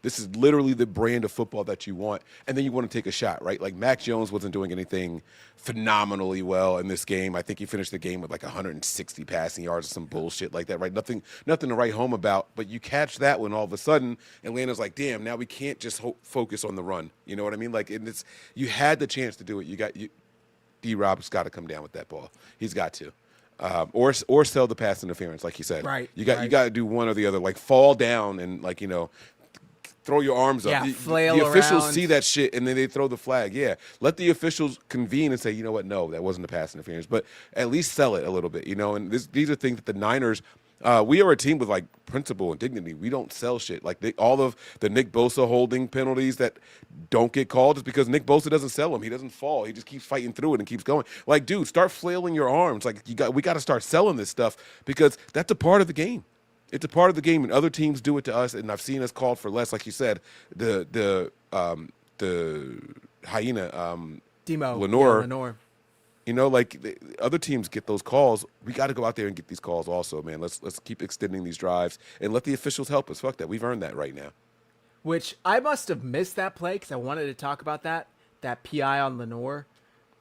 This is literally the brand of football that you want, and then you want to take a shot, right? Like Mac Jones wasn't doing anything phenomenally well in this game. I think he finished the game with like 160 passing yards or some bullshit like that, right? Nothing to write home about. But you catch that when all of a sudden Atlanta's like, damn, now we can't just focus on the run. You know what I mean? Like, you had the chance to do it. D-Rob's got to come down with that ball. He's got to. Or sell the pass interference, like you said. Right. You got to do one or the other. Like fall down and throw your arms up. Yeah, flail the officials around. see that shit and then they throw the flag. Yeah, let the officials convene and say, you know what? No, that wasn't a pass interference. But at least sell it a little bit. And these are things that the Niners. We are a team with like principle and dignity. We don't sell shit. Like all of the Nick Bosa holding penalties that don't get called is because Nick Bosa doesn't sell them. He doesn't fall. He just keeps fighting through it and keeps going. Like, dude, start flailing your arms. Like we got to start selling this stuff because that's a part of the game. It's a part of the game, and other teams do it to us. And I've seen us called for less. Like you said, the hyena Demo. Lenore. Yeah, Lenore. The other teams get those calls. We got to go out there and get these calls also, man. Let's keep extending these drives and let the officials help us. Fuck that. We've earned that right now. Which I must have missed that play because I wanted to talk about that PI on Lenore.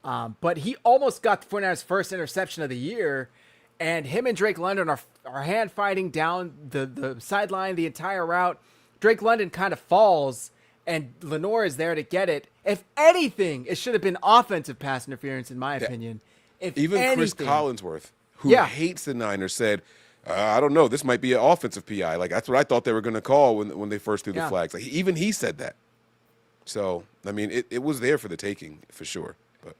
But he almost got the 49ers' first interception of the year, and him and Drake London are hand fighting down the sideline the entire route. Drake London kind of falls, and Lenore is there to get it. If anything, it should have been offensive pass interference, in my opinion. Even Chris Collinsworth, who hates the Niners, said, I don't know, this might be an offensive PI. Like, that's what I thought they were going to call when they first threw the flags. Like, even he said that. So, I mean, it was there for the taking, for sure. But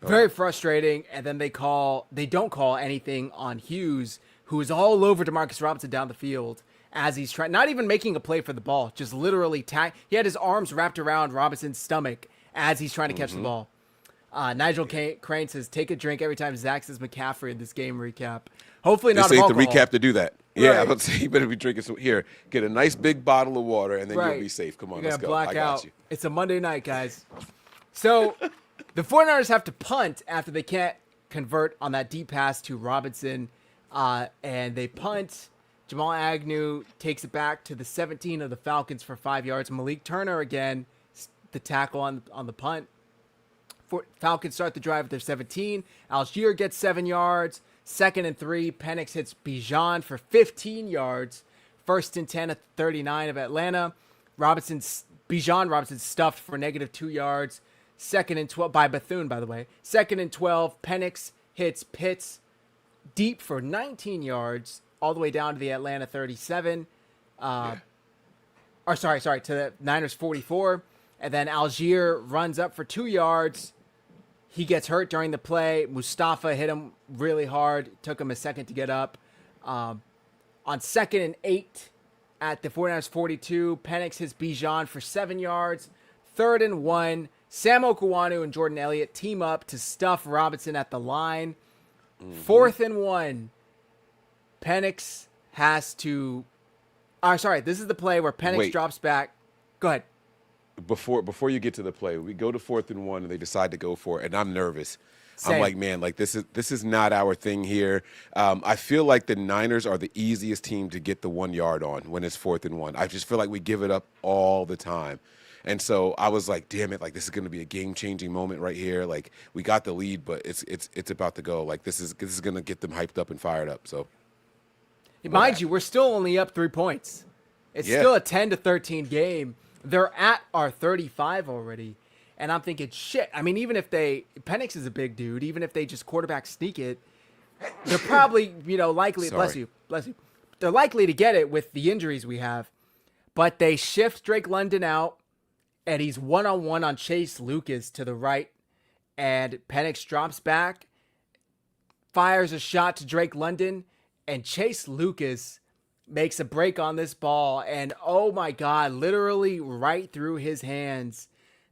very frustrating. And then they don't call anything on Hughes, who is all over Demarcus Robinson down the field as he's trying, not even making a play for the ball, just literally he had his arms wrapped around Robinson's stomach as he's trying to catch the ball. Nigel Crane says, take a drink every time Zach says McCaffrey in this game recap. Hopefully not this ain't alcohol. the recap to do that. Yeah, Right. I would say you better be drinking some. Here, get a nice big bottle of water, and then Right. you'll be safe. Come on, You're let's gonna go. black I got out. you. It's a Monday night, guys. So the 49ers have to punt after they can't convert on that deep pass to Robinson. And they punt. Jamal Agnew takes it back to the 17 of the Falcons for 5 yards. Malik Turner again, the tackle on the punt. Falcons start the drive at their 17. Algier gets 7 yards. 2nd and 3. Penix hits Bijan for 15 yards. 1st and 10 at the 39 of Atlanta. Bijan Robinson stuffed for -2 yards. 2nd and 12 by Bethune, by the way. 2nd and 12. Penix hits Pitts deep for 19 yards, all the way down to the Atlanta 37. To the Niners 44. And then Algier runs up for 2 yards. He gets hurt during the play. Mustafa hit him really hard. Took him a second to get up. On 2nd and 8 at the 49ers 42, Penix hits Bijan for 7 yards. 3rd and 1, Sam Okuwanu and Jordan Elliott team up to stuff Robinson at the line. 4th and 1, Penix has to... this is the play where Penix drops back. Go ahead. Before you get to the play, we go to 4th and 1, and they decide to go for it, and I'm nervous. Same. I'm like, man, like this is not our thing here. I feel like the Niners are the easiest team to get the 1 yard on when it's 4th and 1. I just feel like we give it up all the time. And so I was like, damn it, like this is going to be a game-changing moment right here. Like we got the lead, but it's about to go. Like this is going to get them hyped up and fired up. So mind you, we're still only up 3 points. It's still a 10-13 game. They're at our 35 already. And I'm thinking, shit. I mean, even if Penix is a big dude, even if they just quarterback sneak it, they're probably, likely, bless you. They're likely to get it with the injuries we have. But they shift Drake London out, and he's one-on-one on Chase Lucas to the right. And Penix drops back, fires a shot to Drake London, and Chase Lucas makes a break on this ball, and oh my God, literally right through his hands,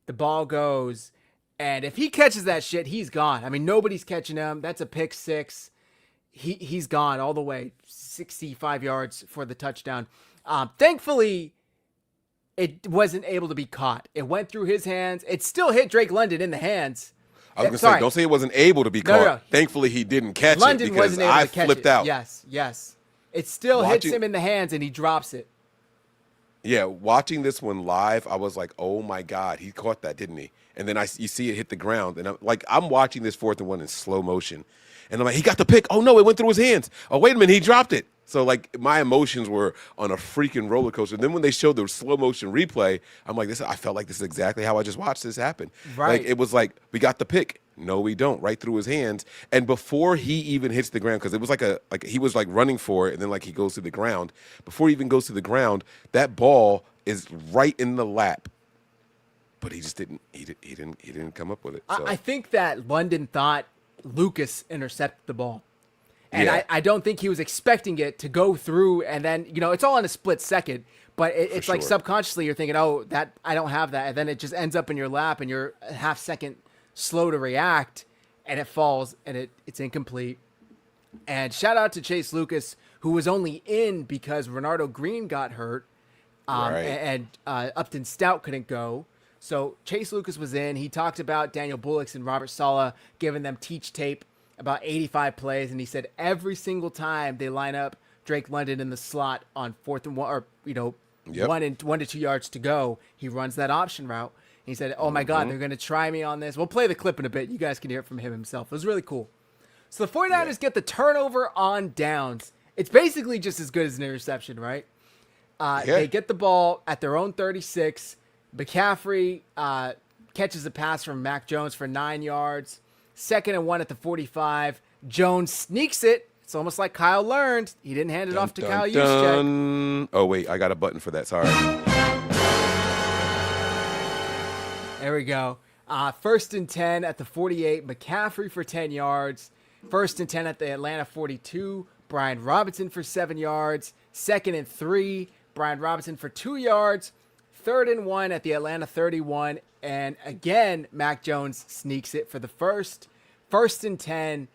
the ball goes. And if he catches that shit, he's gone. I mean, nobody's catching him. That's a pick six. He's gone all the way, 65 yards for the touchdown. Thankfully, it wasn't able to be caught. It went through his hands. It still hit Drake London in the hands. I was going to say, don't say it wasn't able to be caught. No. Thankfully, he didn't catch London it because wasn't able I to catch flipped it. out. Yes. It still hits him in the hands, and he drops it. Yeah, watching this one live, I was like, oh, my God, he caught that, didn't he? And then you see it hit the ground, and I'm watching this 4th and 1 in slow motion. And I'm like, he got the pick. Oh, no, it went through his hands. Oh, wait a minute, he dropped it. So, like, my emotions were on a freaking roller coaster. And then when they showed the slow motion replay, I'm like, I felt like this is exactly how I just watched this happen. Right. Like, it was like, we got the pick. No, we don't. Right through his hands. And before he even hits the ground, because it was like he was like running for it, and then like he goes to the ground. Before he even goes to the ground, that ball is right in the lap. But he just didn't. He didn't come up with it. So. I think that London thought Lucas intercepted the ball. And Yeah. I don't think he was expecting it to go through, and then, it's all in a split second. But it's like sure. subconsciously you're thinking, oh, that I don't have that. And then it just ends up in your lap, and you're a half second slow to react, and it falls, and it's incomplete. And shout out to Chase Lucas, who was only in because Renardo Green got hurt, Right. and Upton Stout couldn't go. So Chase Lucas was in. He talked about Daniel Bullocks and Robert Saleh giving them teach tape about 85 plays, and he said every single time they line up Drake London in the slot on 4th and 1, or Yep. 1 to 2 yards to go, he runs that option route. He said, oh my God, they're going to try me on this. We'll play the clip in a bit. You guys can hear it from him himself. It was really cool. So the 49ers get the turnover on downs. It's basically just as good as an interception, right? They get the ball at their own 36. McCaffrey catches a pass from Mac Jones for 9 yards. 2nd and 1 at the 45. Jones sneaks it. It's almost like Kyle learned. He didn't hand it off to Kyle Juszczyk. Oh, wait, I got a button for that. Sorry. There we go. 1st and 10 at the 48. McCaffrey for 10 yards. 1st and 10 at the Atlanta 42. Brian Robinson for 7 yards. 2nd and 3. Brian Robinson for 2 yards. 3rd and 1 at the Atlanta 31. And again, Mac Jones sneaks it for the first. 1st and 10.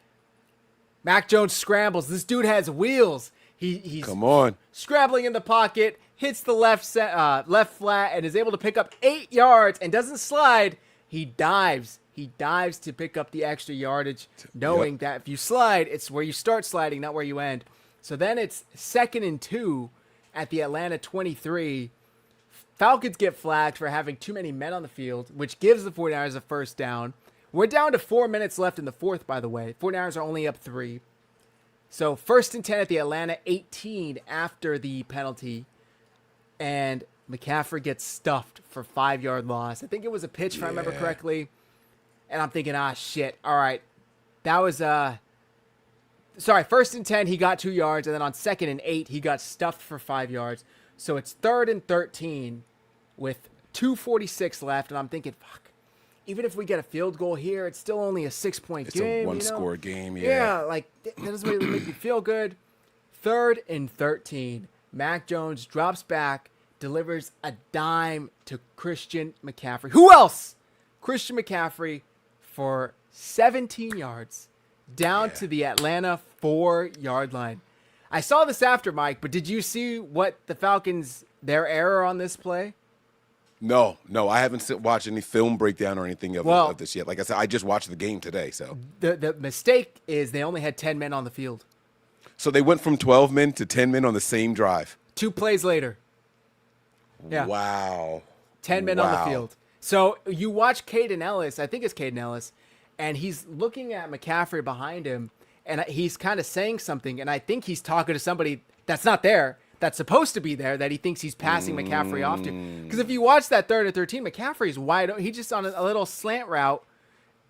Mac Jones scrambles. This dude has wheels. He's Come on. scrambling in the pocket, hits the left flat, and is able to pick up 8 yards and doesn't slide. He dives. He dives to pick up the extra yardage, knowing that if you slide, it's where you start sliding, not where you end. So then it's 2nd and 2 at the Atlanta 23. Falcons get flagged for having too many men on the field, which gives the 49ers a first down. We're down to 4 minutes left in the fourth, by the way. 49ers are only up 3. So 1st and 10 at the Atlanta 18 after the penalty. And McCaffrey gets stuffed for 5-yard loss. I think it was a pitch, if I remember correctly. And I'm thinking, shit. All right. That was, sorry, 1st and 10, he got 2 yards. And then on 2nd and 8, he got stuffed for 5 yards. So it's 3rd and 13 with 2:46 left. And I'm thinking, fuck. Even if we get a field goal here, it's still only a 6-point game. It's a one-score game, Yeah, like, that doesn't really make me feel good. 3rd and 13. Mac Jones drops back, delivers a dime to Christian McCaffrey. Who else? Christian McCaffrey for 17 yards down to the Atlanta 4-yard line. I saw this after, Mike, but did you see what the Falcons, their error on this play? No, I haven't watched any film breakdown or anything of this yet. Like I said, I just watched the game today. So the mistake is they only had 10 men on the field. So they went from 12 men to 10 men on the same drive. 2 plays later. Yeah. Wow. 10 men on the field. So you watch Caden Ellis, I think it's Caden Ellis, and he's looking at McCaffrey behind him, and he's kind of saying something, and I think he's talking to somebody that's not there, that's supposed to be there, that he thinks he's passing McCaffrey off to. Because if you watch that 3rd and 13, McCaffrey's wide open. He's just on a little slant route,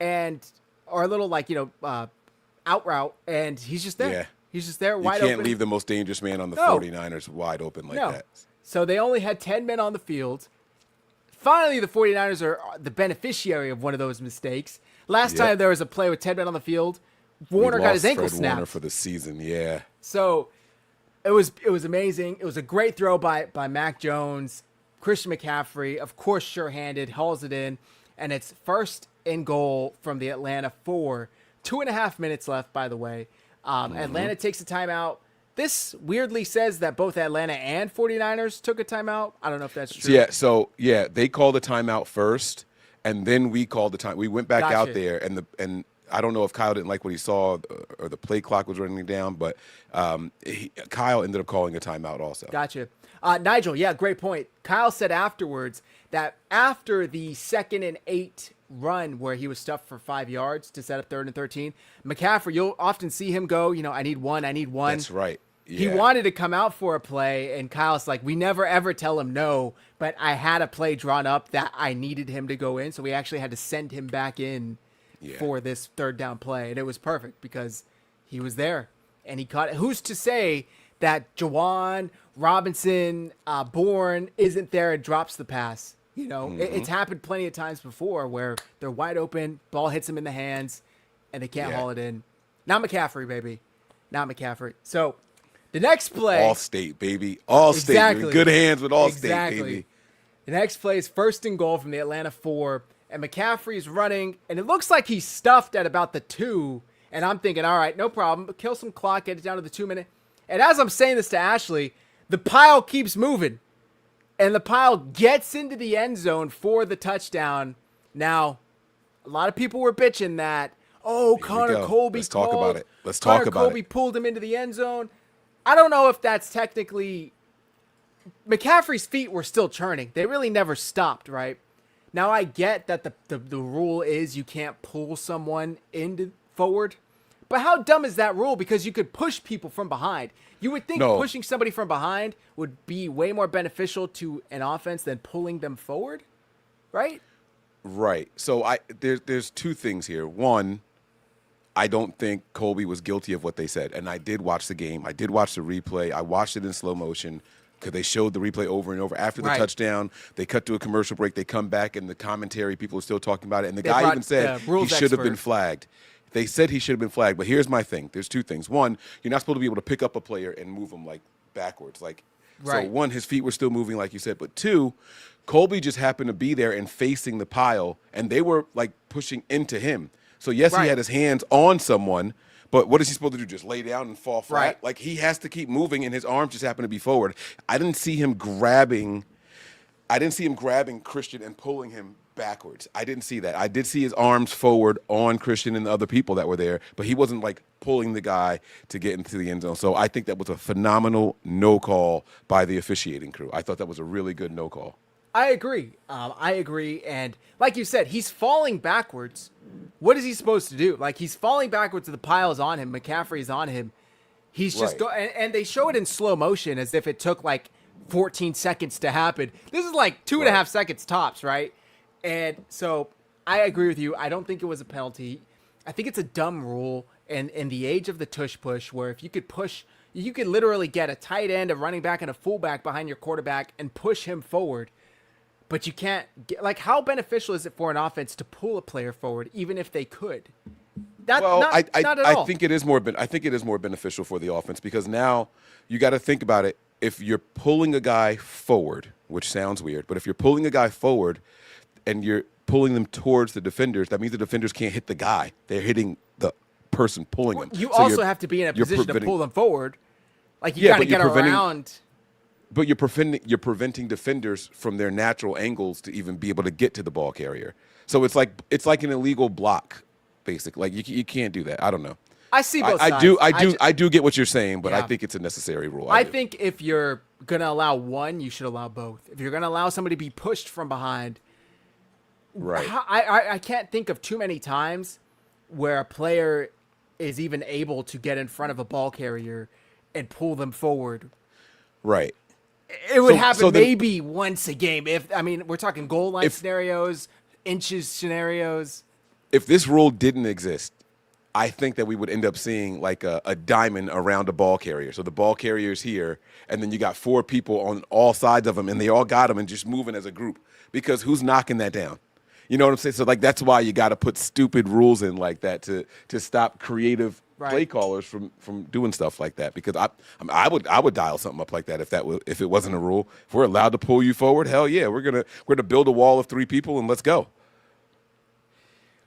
or a little out route, and he's just there. Yeah. He's just there, You wide open. can't leave the most dangerous man on the 49ers wide open like that. So they only had 10 men on the field. Finally, the 49ers are the beneficiary of one of those mistakes. Last time there was a play with 10 men on the field, Warner We got his lost ankle Fred Warner snapped. for the season. Yeah. So it was amazing. It was a great throw by Mac Jones. Christian McCaffrey, of course, sure-handed, hauls it in, and it's first and goal from the Atlanta 4. 2.5 minutes left, by the way. Atlanta takes a timeout. This weirdly says that both Atlanta and 49ers took a timeout. I don't know if that's true. Yeah, they called the timeout first, and then we called the time. We went back Gotcha. out there, and I don't know if Kyle didn't like what he saw or the play clock was running down, but Kyle ended up calling a timeout also. Gotcha. Nigel, yeah, great point. Kyle said afterwards that after the 2nd and 8 run where he was stuffed for 5 yards to set up 3rd and 13, McCaffrey, you'll often see him go, I need one. That's right. Yeah. He wanted to come out for a play, and Kyle's like, we never ever tell him no, but I had a play drawn up that I needed him to go in, so we actually had to send him back in for this 3rd down play, and it was perfect because he was there, and he caught it. Who's to say that Jawan, Robinson, Bourne isn't there and drops the pass? It's happened plenty of times before where they're wide open, ball hits them in the hands, and they can't haul it in. Not McCaffrey, baby. Not McCaffrey. So the next play. All-State, baby. All-State. Exactly. In good hands with All-State, Exactly. baby. The next play is 1st and goal from the Atlanta 4, and McCaffrey's running, and it looks like he's stuffed at about the 2, and I'm thinking, all right, no problem. Kill some clock, get it down to the 2-minute. And as I'm saying this to Ashley, the pile keeps moving. And the pile gets into the end zone for the touchdown. Now, a lot of people were bitching that, Connor Colby Let's talk about it. Connor Colby pulled him into the end zone. I don't know if that's technically... McCaffrey's feet were still churning. They really never stopped, right? Now, I get that the rule is you can't pull someone into forward. But how dumb is that rule? Because you could push people from behind. You would think pushing somebody from behind would be way more beneficial to an offense than pulling them forward, right? Right. So there's 2 things here. One, I don't think Colby was guilty of what they said. And I did watch the game. I did watch the replay. I watched it in slow motion because they showed the replay over and over. After the touchdown, they cut to a commercial break. They come back, and the commentary, people are still talking about it. And the guy even said he should have been flagged. They said he should have been flagged, but here's my thing. There's 2 things. One, you're not supposed to be able to pick up a player and move him backwards. So one, his feet were still moving, like you said. But 2, Colby just happened to be there and facing the pile, and they were pushing into him. So yes, he had his hands on someone, but what is he supposed to do? Just lay down and fall flat? Right. He has to keep moving, and his arms just happen to be forward. I didn't see him grabbing Christian and pulling him backwards. I didn't see that. I did see his arms forward on Christian and the other people that were there, but he wasn't pulling the guy to get into the end zone. So I think that was a phenomenal no call by the officiating crew. I thought that was a really good no call. I agree. And like you said, he's falling backwards. What is he supposed to do? He's falling backwards, the pile is on him. McCaffrey's on him. He's just and they show it in slow motion as if it took 14 seconds to happen. This is 2.5 seconds tops, right? And so I agree with you. I don't think it was a penalty. I think it's a dumb rule in the age of the tush push, where if you could push, you could literally get a tight end, a running back, and a fullback behind your quarterback and push him forward. But you can't get, how beneficial is it for an offense to pull a player forward, even if they could? Not at all. I think it is more beneficial for the offense, because now you got to think about it. If you're pulling a guy forward, which sounds weird, but if you're pulling a guy forward and you're pulling them towards the defenders, that means the defenders can't hit the guy. They're hitting the person pulling them. You also have to be in a position to pull them forward. You got to get around. But you're preventing defenders from their natural angles to even be able to get to the ball carrier. So it's like an illegal block, basically. You can't do that. I don't know. I see both sides. I do get what you're saying, but I think it's a necessary rule. I think if you're going to allow one, you should allow both. If you're going to allow somebody to be pushed from behind, right? I can't think of too many times where a player is even able to get in front of a ball carrier and pull them forward. Right. It would happen maybe once a game. We're talking goal line scenarios, inches scenarios. If this rule didn't exist, I think that we would end up seeing a diamond around a ball carrier. So the ball carrier's here, and then you got 4 people on all sides of them, and they all got them and just moving as a group. Because who's knocking that down? You know what I'm saying? So like that's why you got to put stupid rules in like that to stop creative play callers from doing stuff like that. Because I would dial something up like that if it wasn't a rule. If we're allowed to pull you forward, hell yeah, we're gonna build a wall of 3 people and let's go.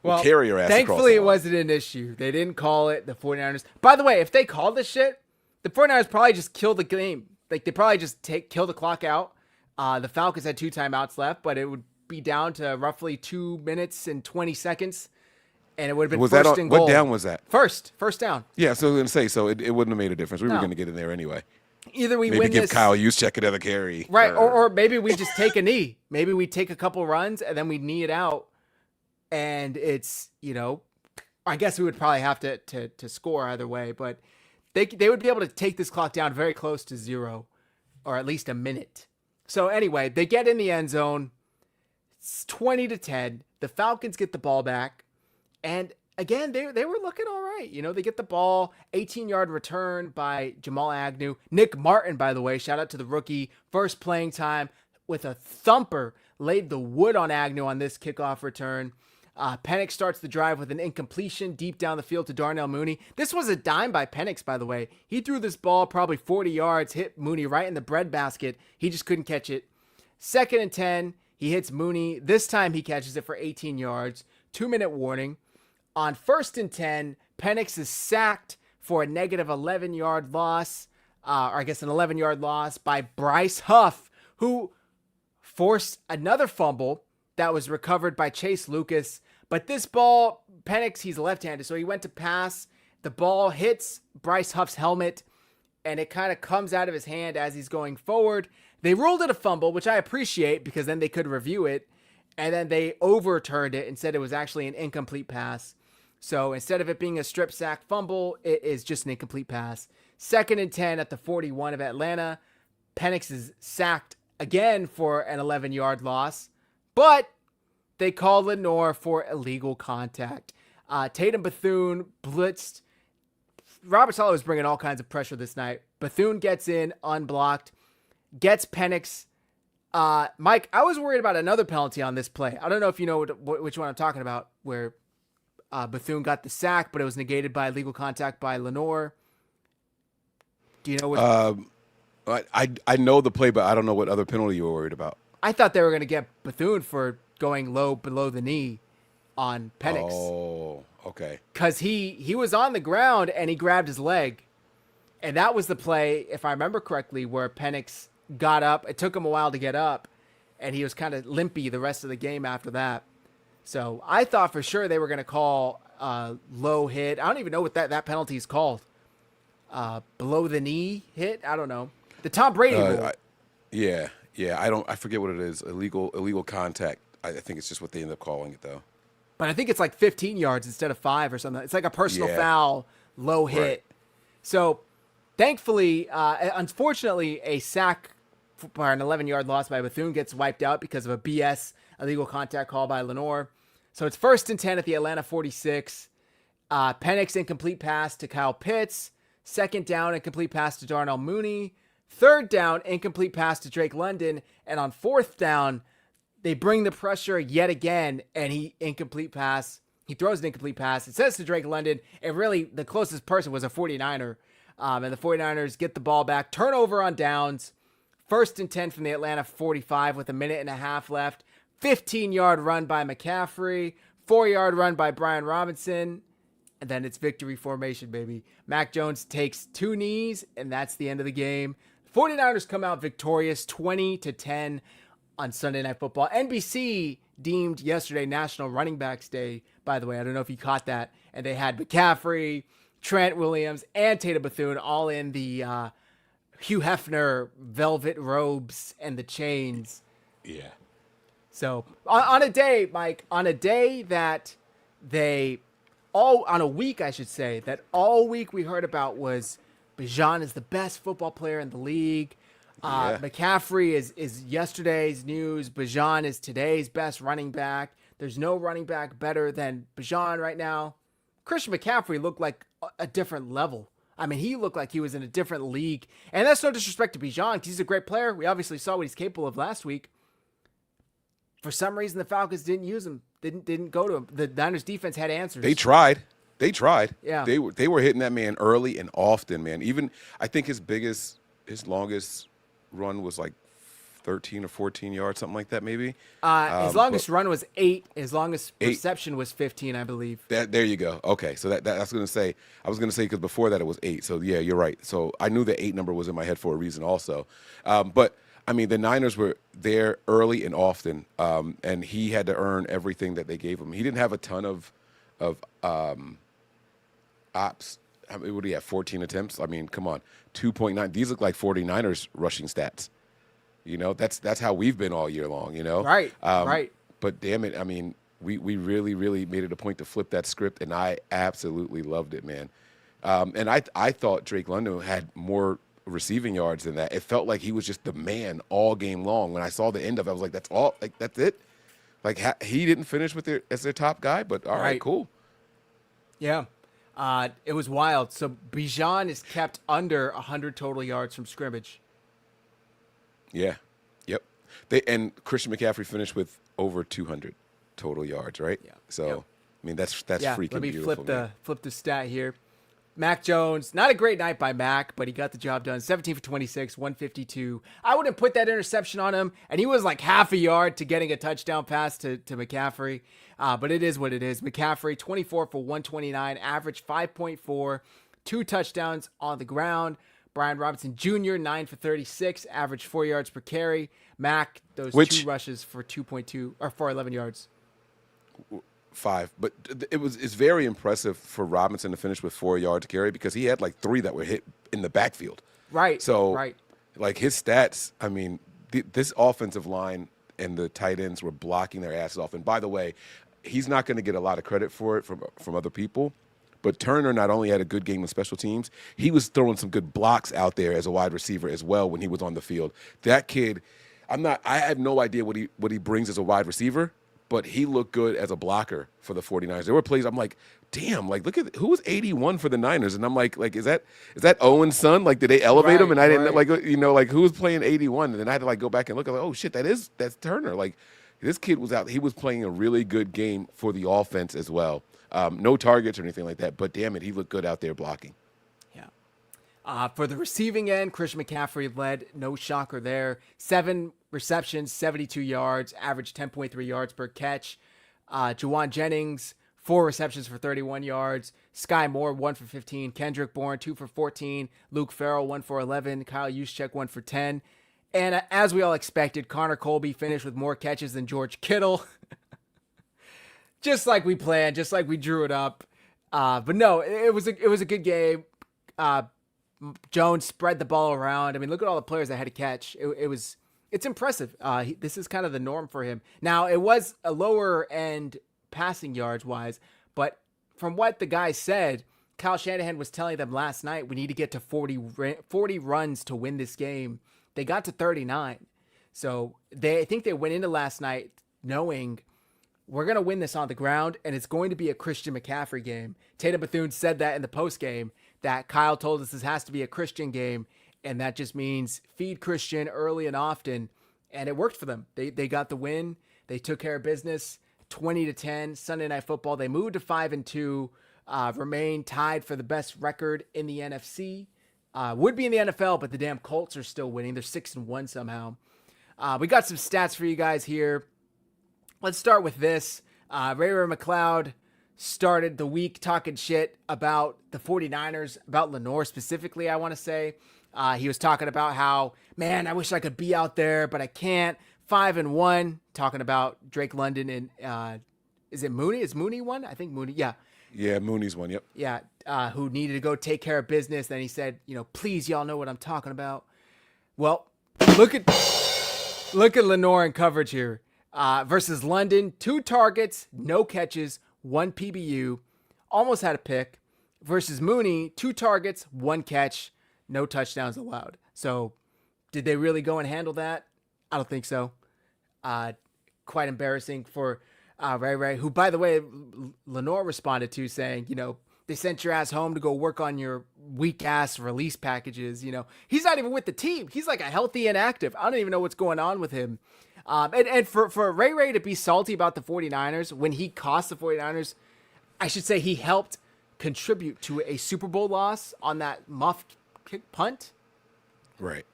We'll carry your ass across thankfully the it line. wasn't an issue. They didn't call it. The 49ers. By the way, if they called this shit, the 49ers probably just kill the game. Like they probably just kill the clock out. The Falcons had 2 timeouts left, but it would be down to roughly 2 minutes and 20 seconds, and it would have been first and goal. What down was that? First down. Yeah, so I was going to say, so it wouldn't have made a difference. We were going to get in there anyway. Either we maybe win give this, Kyle Juszczyk another carry, right? Or maybe we just take a knee. Maybe we take a couple runs and then we knee it out, and it's I guess we would probably have to score either way, but they would be able to take this clock down very close to 0, or at least a minute. So anyway, they get in the end zone. It's 20-10. The Falcons get the ball back, and again, they were looking all right. They get the ball, 18-yard return by Jamal Agnew. Nick Martin, by the way, shout out to the rookie, first playing time with a thumper, laid the wood on Agnew on this kickoff return. Penix starts the drive with an incompletion deep down the field to Darnell Mooney. This was a dime by Penix, by the way. He threw this ball probably 40 yards, hit Mooney right in the breadbasket. He just couldn't catch it. 2nd and 10, he hits Mooney. This time he catches it for 18 yards. 2-minute warning. On 1st and 10, Penix is sacked for a negative 11-yard loss, or I guess an 11-yard loss by Bryce Huff, who forced another fumble that was recovered by Chase Lucas. But this ball, Penix, he's left-handed, so he went to pass. The ball hits Bryce Huff's helmet, and it kind of comes out of his hand as he's going forward. They ruled it a fumble, which I appreciate because then they could review it, and then they overturned it and said it was actually an incomplete pass. So instead of it being a strip sack fumble, it is just an incomplete pass. 2nd and 10 at the 41 of Atlanta. Penix is sacked again for an 11-yard loss. But they called Lenore for illegal contact. Tatum Bethune blitzed. Robert Saleh was bringing all kinds of pressure this night. Bethune gets in unblocked, gets Penix. Mike, I was worried about another penalty on this play. I don't know if you know which one I'm talking about, where Bethune got the sack, but it was negated by illegal contact by Lenore. Do you know what? I know the play, but I don't know what other penalty you were worried about. I thought they were going to get Bethune for going low below the knee on Penix. Oh, okay. Because he was on the ground and he grabbed his leg. And that was the play, if I remember correctly, where Penix got up. It took him a while to get up, and he was kind of limpy the rest of the game after that. So I thought for sure they were going to call low hit. I don't even know what that penalty is called. Below the knee hit? I don't know. The Tom Brady rule. Yeah. I forget what it is. Illegal contact. I think it's just what they end up calling it though. But I think it's like 15 yards instead of 5 or something. It's like a personal foul, low hit. Right. So thankfully, unfortunately, a sack for an 11-yard loss by Bethune gets wiped out because of a BS illegal contact call by Lenore. So it's 1st and 10 at the Atlanta 46. Penix incomplete pass to Kyle Pitts. 2nd down, incomplete pass to Darnell Mooney. 3rd down, incomplete pass to Drake London. And on 4th down, they bring the pressure yet again, and he throws an incomplete pass. It says to Drake London, and really the closest person was a 49er. And the 49ers get the ball back. Turnover on downs. 1st and 10 from the Atlanta 45 with a minute and a half left. 15-yard run by McCaffrey. 4-yard run by Brian Robinson. And then it's victory formation, baby. Mac Jones takes 2 knees, and that's the end of the game. 49ers come out victorious 20-10 on Sunday Night Football. NBC deemed yesterday National Running Backs Day, by the way. I don't know if you caught that. And they had McCaffrey, Trent Williams, and Tatum Bethune all in the Hugh Hefner velvet robes and the chains. Yeah. So on a day, Mike, on a week, I should say, that all week we heard about was Bijan is the best football player in the league. McCaffrey is yesterday's news. Bijan is today's best running back. There's no running back better than Bijan right now. Christian McCaffrey looked like a different level. I mean, he looked like he was in a different league. And that's no disrespect to Bijan, because he's a great player. We obviously saw what he's capable of last week. For some reason, the Falcons didn't use him didn't go to him. The Niners defense had answers. They tried. Yeah. They were hitting that man early and often, man. Even I think his longest run was like 13 or 14 yards, something like that, maybe. His longest run was 8. His longest reception was 15, I believe. There you go. Okay, so I was going to say because before that it was 8. So yeah, you're right. So I knew the 8 number was in my head for a reason, also. But I mean, the Niners were there early and often, and he had to earn everything that they gave him. He didn't have a ton of ops. I mean, what do you have? 14 attempts. I mean, come on, 2.9. These look like 49ers rushing stats. You know, that's how we've been all year long, you know? Right, right. But damn it, I mean, we really, really made it a point to flip that script, and I absolutely loved it, man. And I thought Drake London had more receiving yards than that. It felt like he was just the man all game long. When I saw the end of it, I was like, that's all? Like, that's it? Like, he didn't finish as their top guy, but all right, cool. Yeah. It was wild. So Bijan is kept under 100 total yards from scrimmage. Yeah. Yep. And Christian McCaffrey finished with over 200 total yards, right? Yeah. So, yep. I mean, that's freaking let me beautiful. flip the stat here. Mac Jones, not a great night by Mac, but he got the job done. 17 for 26, 152. I wouldn't put that interception on him, and he was like half a yard to getting a touchdown pass to McCaffrey. But it is what it is. McCaffrey, 24 for 129, average 5.4, 2 touchdowns on the ground. Brian Robinson Jr., 9 for 36, average 4 yards per carry. Mac, those 2 rushes for 2.2 or for 11 yards. 5, but it's very impressive for Robinson to finish with 4 yards carry because he had like 3 that were hit in the backfield. Right. So, right. Like his stats, I mean, this offensive line and the tight ends were blocking their asses off. And by the way, he's not going to get a lot of credit for it from other people. But Turner not only had a good game with special teams, he was throwing some good blocks out there as a wide receiver as well when he was on the field. That kid, I have no idea what he brings as a wide receiver, but he looked good as a blocker for the 49ers. There were plays I'm like, damn, like look at who was 81 for the Niners, and I'm like is that Owen's son? Like did they elevate him? And I didn't like who was playing 81, and then I had to like go back and look. I'm like, oh shit, that's Turner. Like this kid was out. He was playing a really good game for the offense as well. No targets or anything like that, but damn it, he looked good out there blocking. Yeah. For the receiving end, Christian McCaffrey led. No shocker there. 7 receptions, 72 yards, average 10.3 yards per catch. Juwan Jennings, 4 receptions for 31 yards. Sky Moore, 1 for 15. Kendrick Bourne, 2 for 14. Luke Farrell, 1 for 11. Kyle Juszczyk, 1 for 10. And as we all expected, Connor Colby finished with more catches than George Kittle. Just like we planned, just like we drew it up. But no, it was a good game. Jones spread the ball around. I mean, look at all the players that had to catch. It's impressive. This is kind of the norm for him. Now, it was a lower end passing yards wise, but from what the guys said, Kyle Shanahan was telling them last night, we need to get to 40 runs to win this game. They got to 39. So I think they went into last night knowing we're going to win this on the ground, and it's going to be a Christian McCaffrey game. Tatum Bethune said that in the postgame, that Kyle told us this has to be a Christian game, and that just means feed Christian early and often, and it worked for them. They got the win. They took care of business, 20-10, Sunday Night Football. They moved to 5-2, remain tied for the best record in the NFC. Would be in the NFL, but the damn Colts are still winning. They're 6-1 somehow. We got some stats for you guys here. Let's start with this. Ray McLeod started the week talking shit about the 49ers, about Lenore specifically, I want to say. He was talking about how, man, I wish I could be out there, but I can't. 5-1, talking about Drake London and, is it Mooney? Is Mooney one? I think Mooney, yeah. Yeah, Mooney's one, yep. Yeah, who needed to go take care of business. Then he said, please, y'all know what I'm talking about. Well, look at Lenore in coverage here. Versus London, 2 targets, no catches, 1 PBU, almost had a pick. Versus Mooney, 2 targets, 1 catch, no touchdowns allowed. So, did they really go and handle that? I don't think so. Quite embarrassing for Ray, who, by the way, Lenore responded to saying, they sent your ass home to go work on your weak-ass release packages. He's not even with the team. He's like a healthy inactive. I don't even know what's going on with him. And for Ray to be salty about the 49ers when he cost the 49ers, I should say he helped contribute to a Super Bowl loss on that muffed kick punt. Right.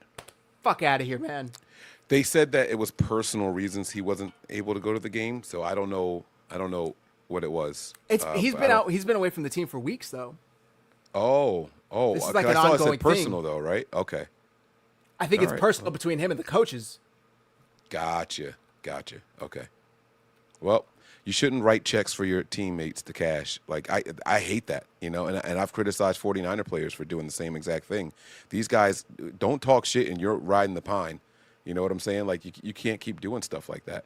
Fuck out of here, man. They said that it was personal reasons he wasn't able to go to the game, so I don't know what it was. He's been out. He's been away from the team for weeks, though. Oh. This is like I an saw it ongoing said personal thing. though, right? Okay. I think it's All right. personal between him and the coaches. Gotcha. Okay. Well, you shouldn't write checks for your teammates to cash. Like I hate that, and I've criticized 49er players for doing the same exact thing. These guys don't talk shit and you're riding the pine. You know what I'm saying? Like you can't keep doing stuff like that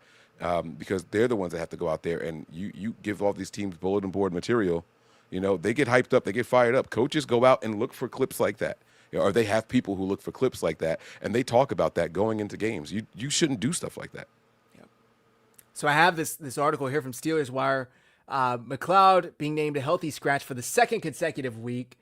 because they're the ones that have to go out there and you give all these teams bulletin board material. They get hyped up, they get fired up. Coaches go out and look for clips like that. Or they have people who look for clips like that, and they talk about that going into games. You shouldn't do stuff like that. Yep. So I have this article here from Steelers Wire. McLeod being named a healthy scratch for the second consecutive week.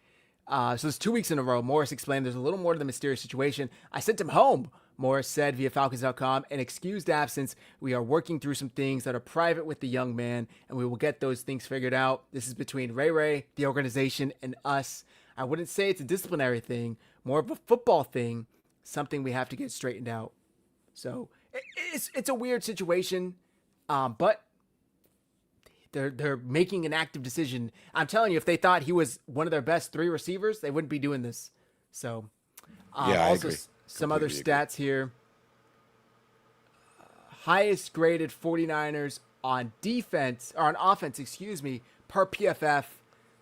So it's 2 weeks in a row. Morris explained there's a little more to the mysterious situation. I sent him home, Morris said via Falcons.com, an excused absence. We are working through some things that are private with the young man, and we will get those things figured out. This is between Ray, the organization, and us. I wouldn't say it's a disciplinary thing, more of a football thing, something we have to get straightened out. So it's a weird situation, but they're making an active decision. I'm telling you, if they thought he was one of their best 3 receivers, they wouldn't be doing this. So Yeah, I also agree. some other Completely stats here. Highest graded 49ers on defense, or on offense, per PFF.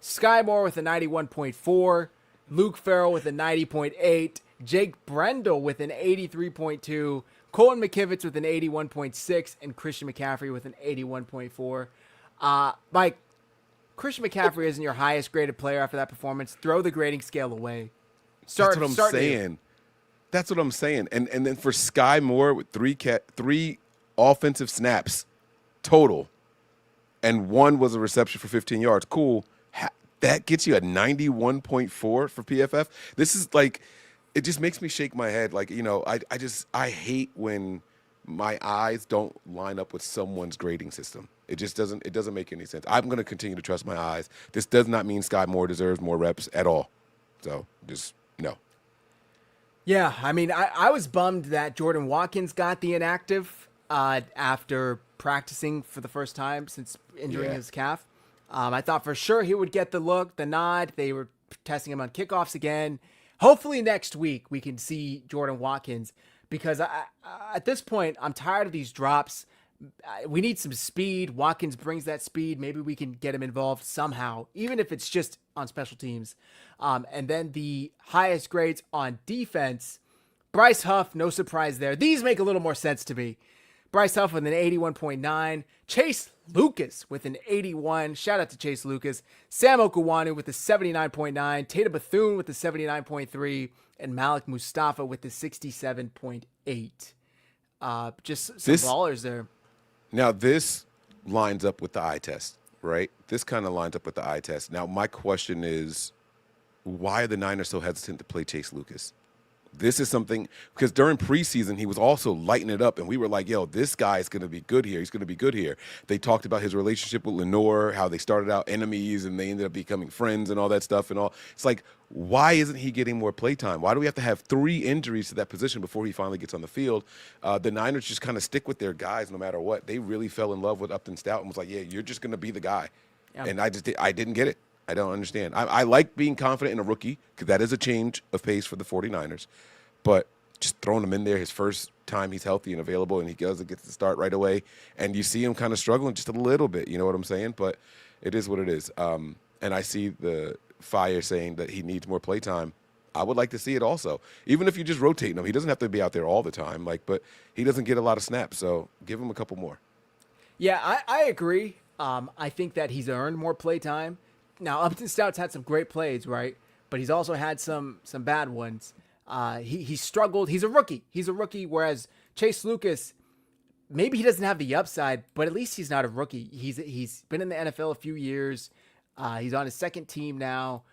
Sky Moore with a 91.4, Luke Farrell with a 90.8, Jake Brendel with an 83.2, Colton McKivitz with an 81.6, and Christian McCaffrey with an 81.4. Mike, Christian McCaffrey isn't your highest graded player after that performance. Throw the grading scale away. That's what I'm saying. That's what I'm saying. And then for Sky Moore with three offensive snaps total, and 1 was a reception for 15 yards. Cool. That gets you a 91.4 for PFF. This is like, it just makes me shake my head. Like, I hate when my eyes don't line up with someone's grading system. It just doesn't make any sense. I'm going to continue to trust my eyes. This does not mean Sky Moore deserves more reps at all. So just no. Yeah, I mean, I was bummed that Jordan Watkins got the inactive after practicing for the first time since injuring his calf. I thought for sure he would get the look, the nod. They were testing him on kickoffs again. Hopefully next week we can see Jordan Watkins because at this point, I'm tired of these drops. We need some speed. Watkins brings that speed. Maybe we can get him involved somehow, even if it's just on special teams. And then the highest grades on defense, Bryce Huff, no surprise there. These make a little more sense to me. Bryce Huff with an 81.9. Chase Lucas with an 81. Shout out to Chase Lucas. Sam Okuwanu with a 79.9. Tatum Bethune with a 79.3. And Malik Mustafa with the 67.8. Just some ballers there. Now, this lines up with the eye test, right? This kind of lines up with the eye test. Now, my question is, why are the Niners so hesitant to play Chase Lucas? This is something, because during preseason, he was also lighting it up, and we were like, yo, this guy is going to be good here. He's going to be good here. They talked about his relationship with Lenore, how they started out enemies, and they ended up becoming friends and all that stuff and all. It's like, why isn't he getting more playtime? Why do we have to have 3 injuries to that position before he finally gets on the field? The Niners just kind of stick with their guys no matter what. They really fell in love with Upton Stout and was like, yeah, you're just going to be the guy. Yeah. And I didn't get it. I don't understand. I like being confident in a rookie because that is a change of pace for the 49ers. But just throwing him in there his first time he's healthy and available and he gets to start right away. And you see him kind of struggling just a little bit. You know what I'm saying? But it is what it is. And I see the Fire saying that he needs more playtime. I would like to see it also. Even if you're just rotating him. He doesn't have to be out there all the time. But he doesn't get a lot of snaps. So give him a couple more. Yeah, I agree. I think that he's earned more playtime. Now, Upton Stout's had some great plays, right? But he's also had some bad ones. He struggled. He's a rookie. Whereas Chase Lucas, maybe he doesn't have the upside, but at least he's not a rookie. He's been in the NFL a few years. He's on his second team now.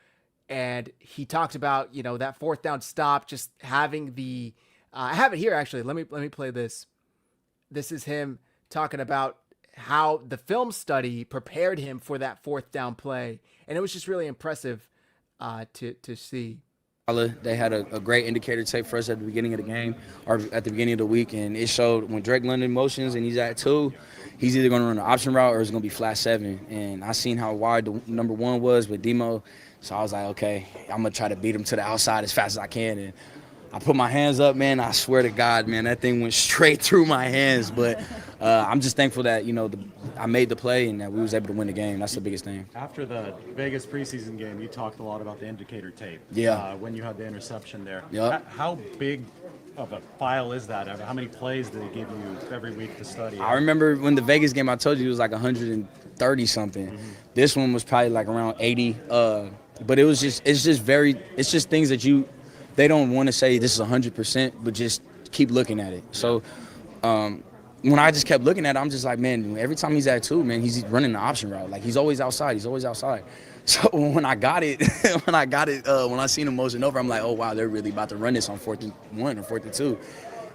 And he talked about, that 4th down stop, just having I have it here, actually. Let me play this. this is him talking about how the film study prepared him for that fourth down play. And it was just really impressive to see. They had a great indicator tape for us at the beginning of the game or at the beginning of the week, and it showed when Drake London motions and he's at 2, he's either going to run an option route or it's going to be flat 7. And I seen how wide the number 1 was with Demo, so I was like, okay, I'm going to try to beat him to the outside as fast as I can. And I put my hands up, man. I swear to God, man, that thing went straight through my hands. But I'm just thankful that, I made the play and that we was able to win the game. That's the biggest thing. After the Vegas preseason game, you talked a lot about the indicator tape. Yeah. When you had the interception there. Yep. How big of a file is that? How many plays did they give you every week to study? I remember when the Vegas game, I told you it was like 130 something. Mm-hmm. This one was probably like around 80. But it's just things that they don't want to say this is 100%, but just keep looking at it. So when I just kept looking at it, I'm just like, man, every time he's at 2, man, he's running the option route. Like, he's always outside. So when I got it, when I seen him motion over, I'm like, oh, wow, they're really about to run this on 4th and 1 or 4th and 2.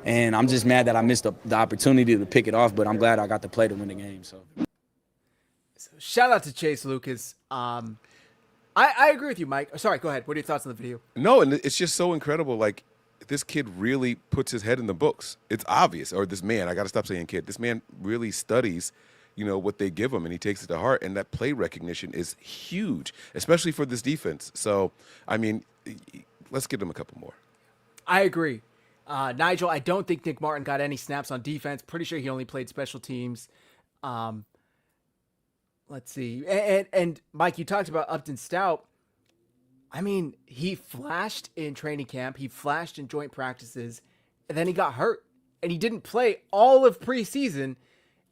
And I'm just mad that I missed the opportunity to pick it off, but I'm glad I got the play to win the game. So shout out to Chase Lucas. I agree with you, Mike. Sorry, go ahead. What are your thoughts on the video? No, and it's just so incredible. Like, this kid really puts his head in the books. It's obvious. Or this man, I got to stop saying kid. This man really studies, what they give him, and he takes it to heart. And that play recognition is huge, especially for this defense. So, I mean, let's give him a couple more. I agree. Nigel, I don't think Nick Martin got any snaps on defense. Pretty sure he only played special teams. Let's see. And Mike, you talked about Upton Stout. I mean, he flashed in training camp. He flashed in joint practices. And then he got hurt. And he didn't play all of preseason.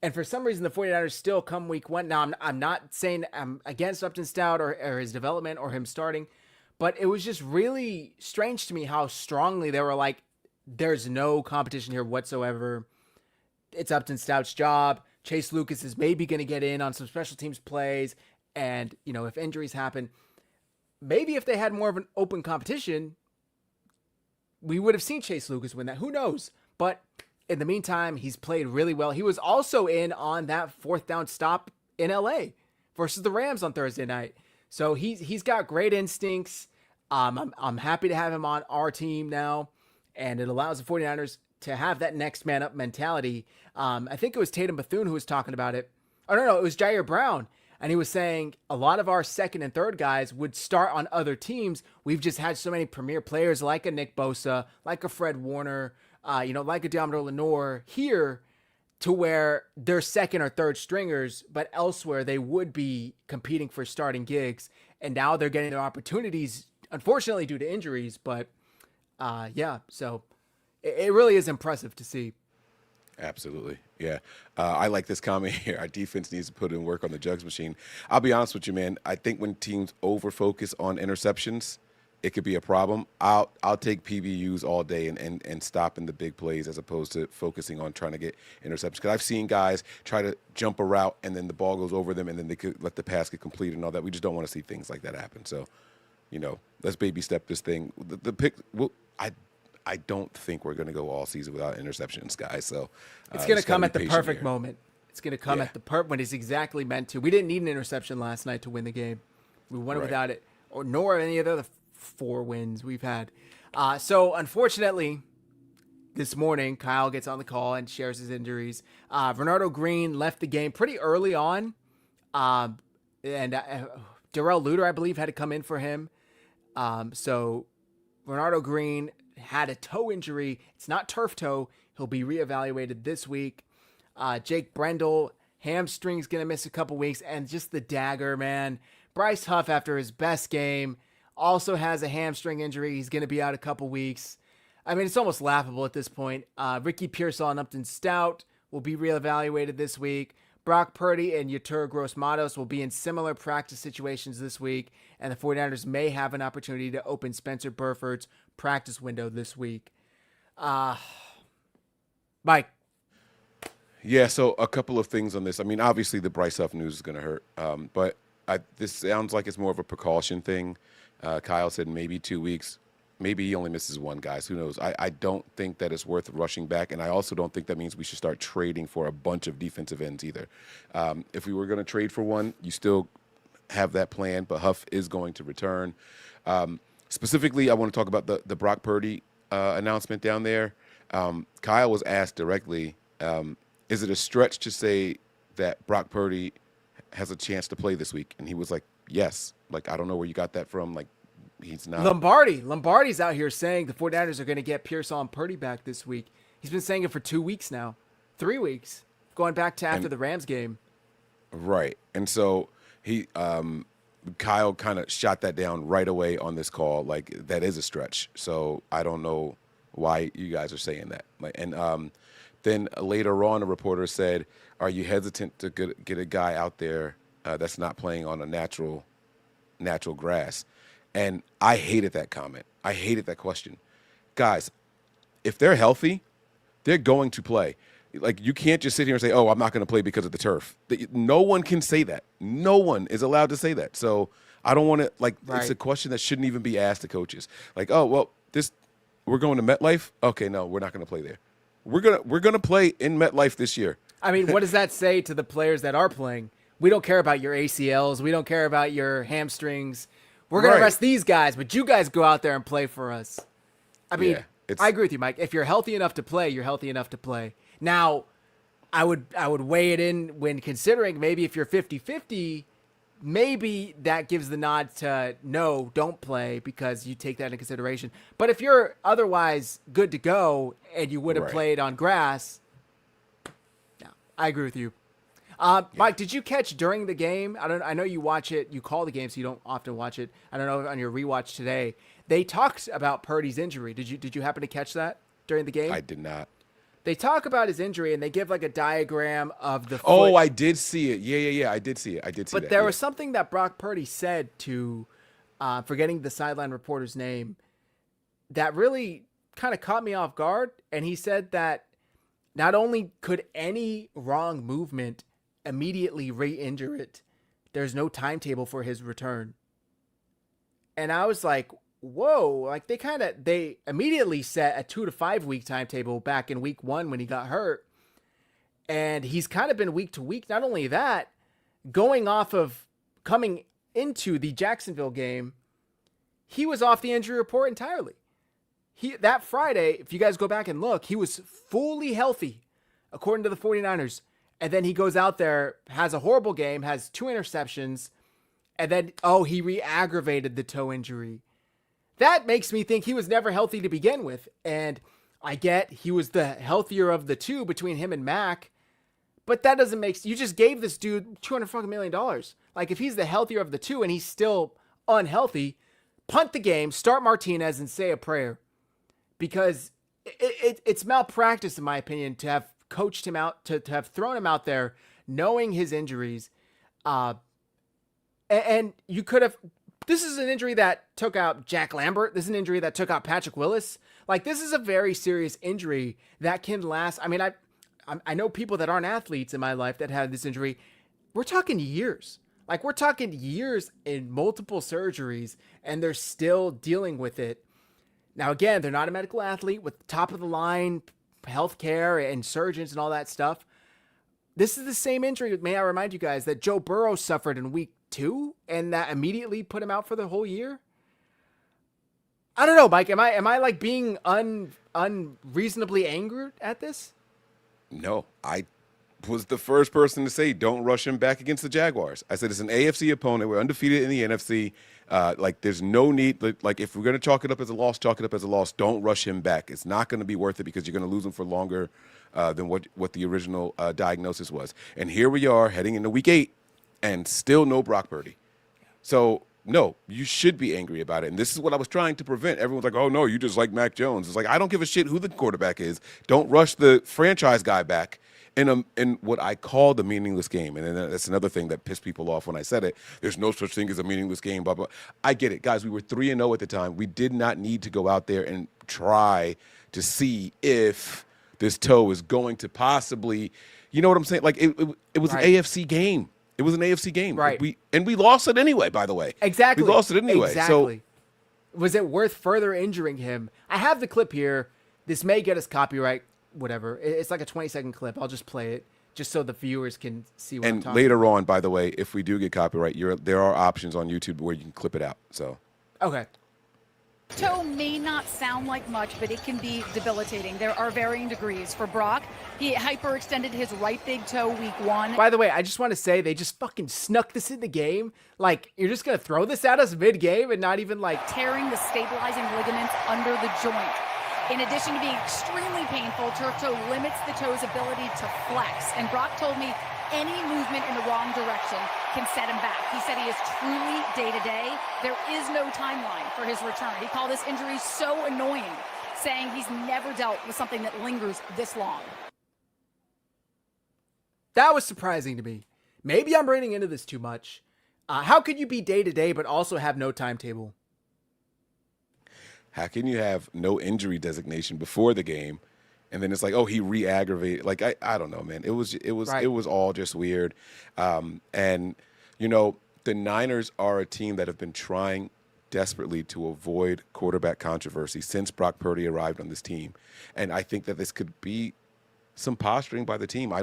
And for some reason, the 49ers still come week 1. Now, I'm not saying I'm against Upton Stout or his development or him starting. But it was just really strange to me how strongly they were like, there's no competition here whatsoever. It's Upton Stout's job. Chase Lucas is maybe going to get in on some special teams plays. And, if injuries happen, maybe if they had more of an open competition, we would have seen Chase Lucas win that. Who knows? But in the meantime, he's played really well. He was also in on that 4th down stop in LA versus the Rams on Thursday night. So he's got great instincts. I'm happy to have him on our team now. And it allows the 49ers to have that next man up mentality. I think it was Tatum Bethune who was talking about it. Oh, no, it was Jair Brown. And he was saying a lot of our second and third guys would start on other teams. We've just had so many premier players like a Nick Bosa, like a Fred Warner, like a Deommodore Lenoir here to where they're second or third stringers, but elsewhere they would be competing for starting gigs. And now they're getting their opportunities, unfortunately due to injuries. But so it really is impressive to see. Absolutely. Yeah. I like this comment here. Our defense needs to put in work on the jugs machine. I'll be honest with you, man. I think when teams over-focus on interceptions, it could be a problem. I'll take PBUs all day and stopping the big plays as opposed to focusing on trying to get interceptions. Because I've seen guys try to jump a route and then the ball goes over them and then they could let the pass get completed and all that. We just don't want to see things like that happen. So, let's baby step this thing. The pick, I don't think we're going to go all season without interceptions, guys. So it's going to come at the perfect moment. It's going to come at the when it's exactly meant to. We didn't need an interception last night to win the game. We won it without it, nor any of the other 4 wins we've had. So unfortunately, this morning Kyle gets on the call and shares his injuries. Bernardo Green left the game pretty early on, and Darrell Luter, I believe, had to come in for him. So Bernardo Green had a toe injury. It's not turf toe. He'll be reevaluated this week. Jake Brendel, hamstring's going to miss a couple weeks. And just the dagger, man. Bryce Huff, after his best game, also has a hamstring injury. He's going to be out a couple weeks. I mean, it's almost laughable at this point. Ricky Pearsall and Upton Stout will be reevaluated this week. Brock Purdy and Yetur Gross-Matos will be in similar practice situations this week, and the 49ers may have an opportunity to open Spencer Burford's practice window this week. Mike. Yeah, so a couple of things on this. I mean, obviously the Bryce Huff news is going to hurt, but this sounds like it's more of a precaution thing. Kyle said maybe 2 weeks. Maybe he only misses one, guys. Who knows? I don't think that it's worth rushing back, and I also don't think that means we should start trading for a bunch of defensive ends either. If we were going to trade for one, you still have that plan, but Huff is going to return. Specifically, I want to talk about the Brock Purdy announcement down there. Kyle was asked directly, is it a stretch to say that Brock Purdy has a chance to play this week? And he was like, yes. Like, I don't know where you got that from. Like, he's not. Lombardi's out here saying the 49ers are going to get Pearsall and Purdy back this week. He's been saying it for 2 weeks now, 3 weeks, going back to after the Rams game. Right. And so Kyle kind of shot that down right away on this call. Like, that is a stretch. So I don't know why you guys are saying that. Like, and then later on, a reporter said, are you hesitant to get a guy out there that's not playing on a natural grass? And I hated that comment. I hated that question. Guys, if they're healthy, they're going to play. Like, you can't just sit here and say, oh, I'm not going to play because of the turf. No one can say that. No one is allowed to say that. So I don't want to, like, right. It's a question that shouldn't even be asked to coaches. Like, oh, well, we're going to MetLife? Okay, no, we're not going to play there. We're gonna play in MetLife this year. I mean, what does that say to the players that are playing? We don't care about your ACLs. We don't care about your hamstrings. We're going to rest these guys, but you guys go out there and play for us. I mean, I agree with you, Mike. If you're healthy enough to play, you're healthy enough to play. Now, I would weigh it in when considering maybe if you're 50-50, maybe that gives the nod to no, don't play because you take that into consideration. But if you're otherwise good to go and you would have played on grass, no, I agree with you. Mike, did you catch during the game? I know you watch it. You call the game, so you don't often watch it. I don't know on your rewatch today. They talked about Purdy's injury. Did you happen to catch that during the game? I did not. They talk about his injury and they give like a diagram of the foot. Oh, I did see it. Yeah. I did see it. But there was something that Brock Purdy said to, forgetting the sideline reporter's name, that really kind of caught me off guard. And he said that not only could any wrong movement immediately re-injure it, there's no timetable for his return. And I was like, whoa, like they immediately set a 2 to 5 week timetable back in week 1 when he got hurt. And he's kind of been week to week. Not only that, going off of coming into the Jacksonville game, he was off the injury report entirely. That Friday, if you guys go back and look, he was fully healthy, according to the 49ers. And then he goes out there, has a horrible game, has 2 interceptions, and then, he re-aggravated the toe injury. That makes me think he was never healthy to begin with. And I get he was the healthier of the two between him and Mac, but that doesn't make sense. You just gave this dude $200 million. Like, if he's the healthier of the two and he's still unhealthy, punt the game, start Martinez, and say a prayer. Because it's malpractice, in my opinion, to have coached him out, to have thrown him out there knowing his injuries. And you could have... This is an injury that took out Jack Lambert. This is an injury that took out Patrick Willis. Like, this is a very serious injury that can last. I mean, I know people that aren't athletes in my life that had this injury. We're talking years. Like, we're talking years in multiple surgeries, and they're still dealing with it. Now, again, they're not a medical athlete with top-of-the-line healthcare and surgeons and all that stuff. This is the same injury, may I remind you guys, that Joe Burrow suffered in week 2, and that immediately put him out for the whole year. I don't know, Mike. Am I like being unreasonably angered at this? No, I was the first person to say don't rush him back against the Jaguars. I said it's an AFC opponent. We're undefeated in the NFC. Like, there's no need. Like, if we're going to chalk it up as a loss, chalk it up as a loss. Don't rush him back. It's not going to be worth it because you're going to lose him for longer than what the original diagnosis was. And here we are heading into week 8 and still no Brock Purdy. So, no, you should be angry about it. And this is what I was trying to prevent. Everyone's like, oh, no, you just like Mac Jones. It's like, I don't give a shit who the quarterback is. Don't rush the franchise guy back in what I call the meaningless game. And then that's another thing that pissed people off when I said it. There's no such thing as a meaningless game, blah, blah. I get it. Guys, we were 3-0 at the time. We did not need to go out there and try to see if this toe is going to possibly, you know what I'm saying? Like, it was an AFC game. It was an AFC game. Right. We lost it anyway, by the way. Exactly. We lost it anyway. Exactly. So Was it worth further injuring him? I have the clip here. This may get us copyright, whatever. It's like a 20-second clip. I'll just play it just so the viewers can see what I'm And talking later about. on, by the way, if we do get copyright, there are options on YouTube where you can clip it out. So Okay. Toe may not sound like much, but it can be debilitating. There are varying degrees. For Brock, he hyperextended his right big toe week 1. By the way, I just want to say they just fucking snuck this in the game. Like, you're just going to throw this at us mid-game and not even like... Tearing the stabilizing ligaments under the joint. In addition to being extremely painful, turf toe limits the toe's ability to flex. And Brock told me any movement in the wrong direction can set him back. He said he is truly day-to-day. There is no timeline for his return. He called this injury so annoying, saying he's never dealt with something that lingers this long. That was surprising to me. Maybe I'm reading into this too much. How could you be day-to-day but also have no timetable? how can you have no injury designation before the game, and then it's like, oh, he re-aggravated? Like, I don't know, man. It was Right. it was all just weird. And you know, the Niners are a team that have been trying desperately to avoid quarterback controversy since Brock Purdy arrived on this team, and I think that this could be some posturing by the team. I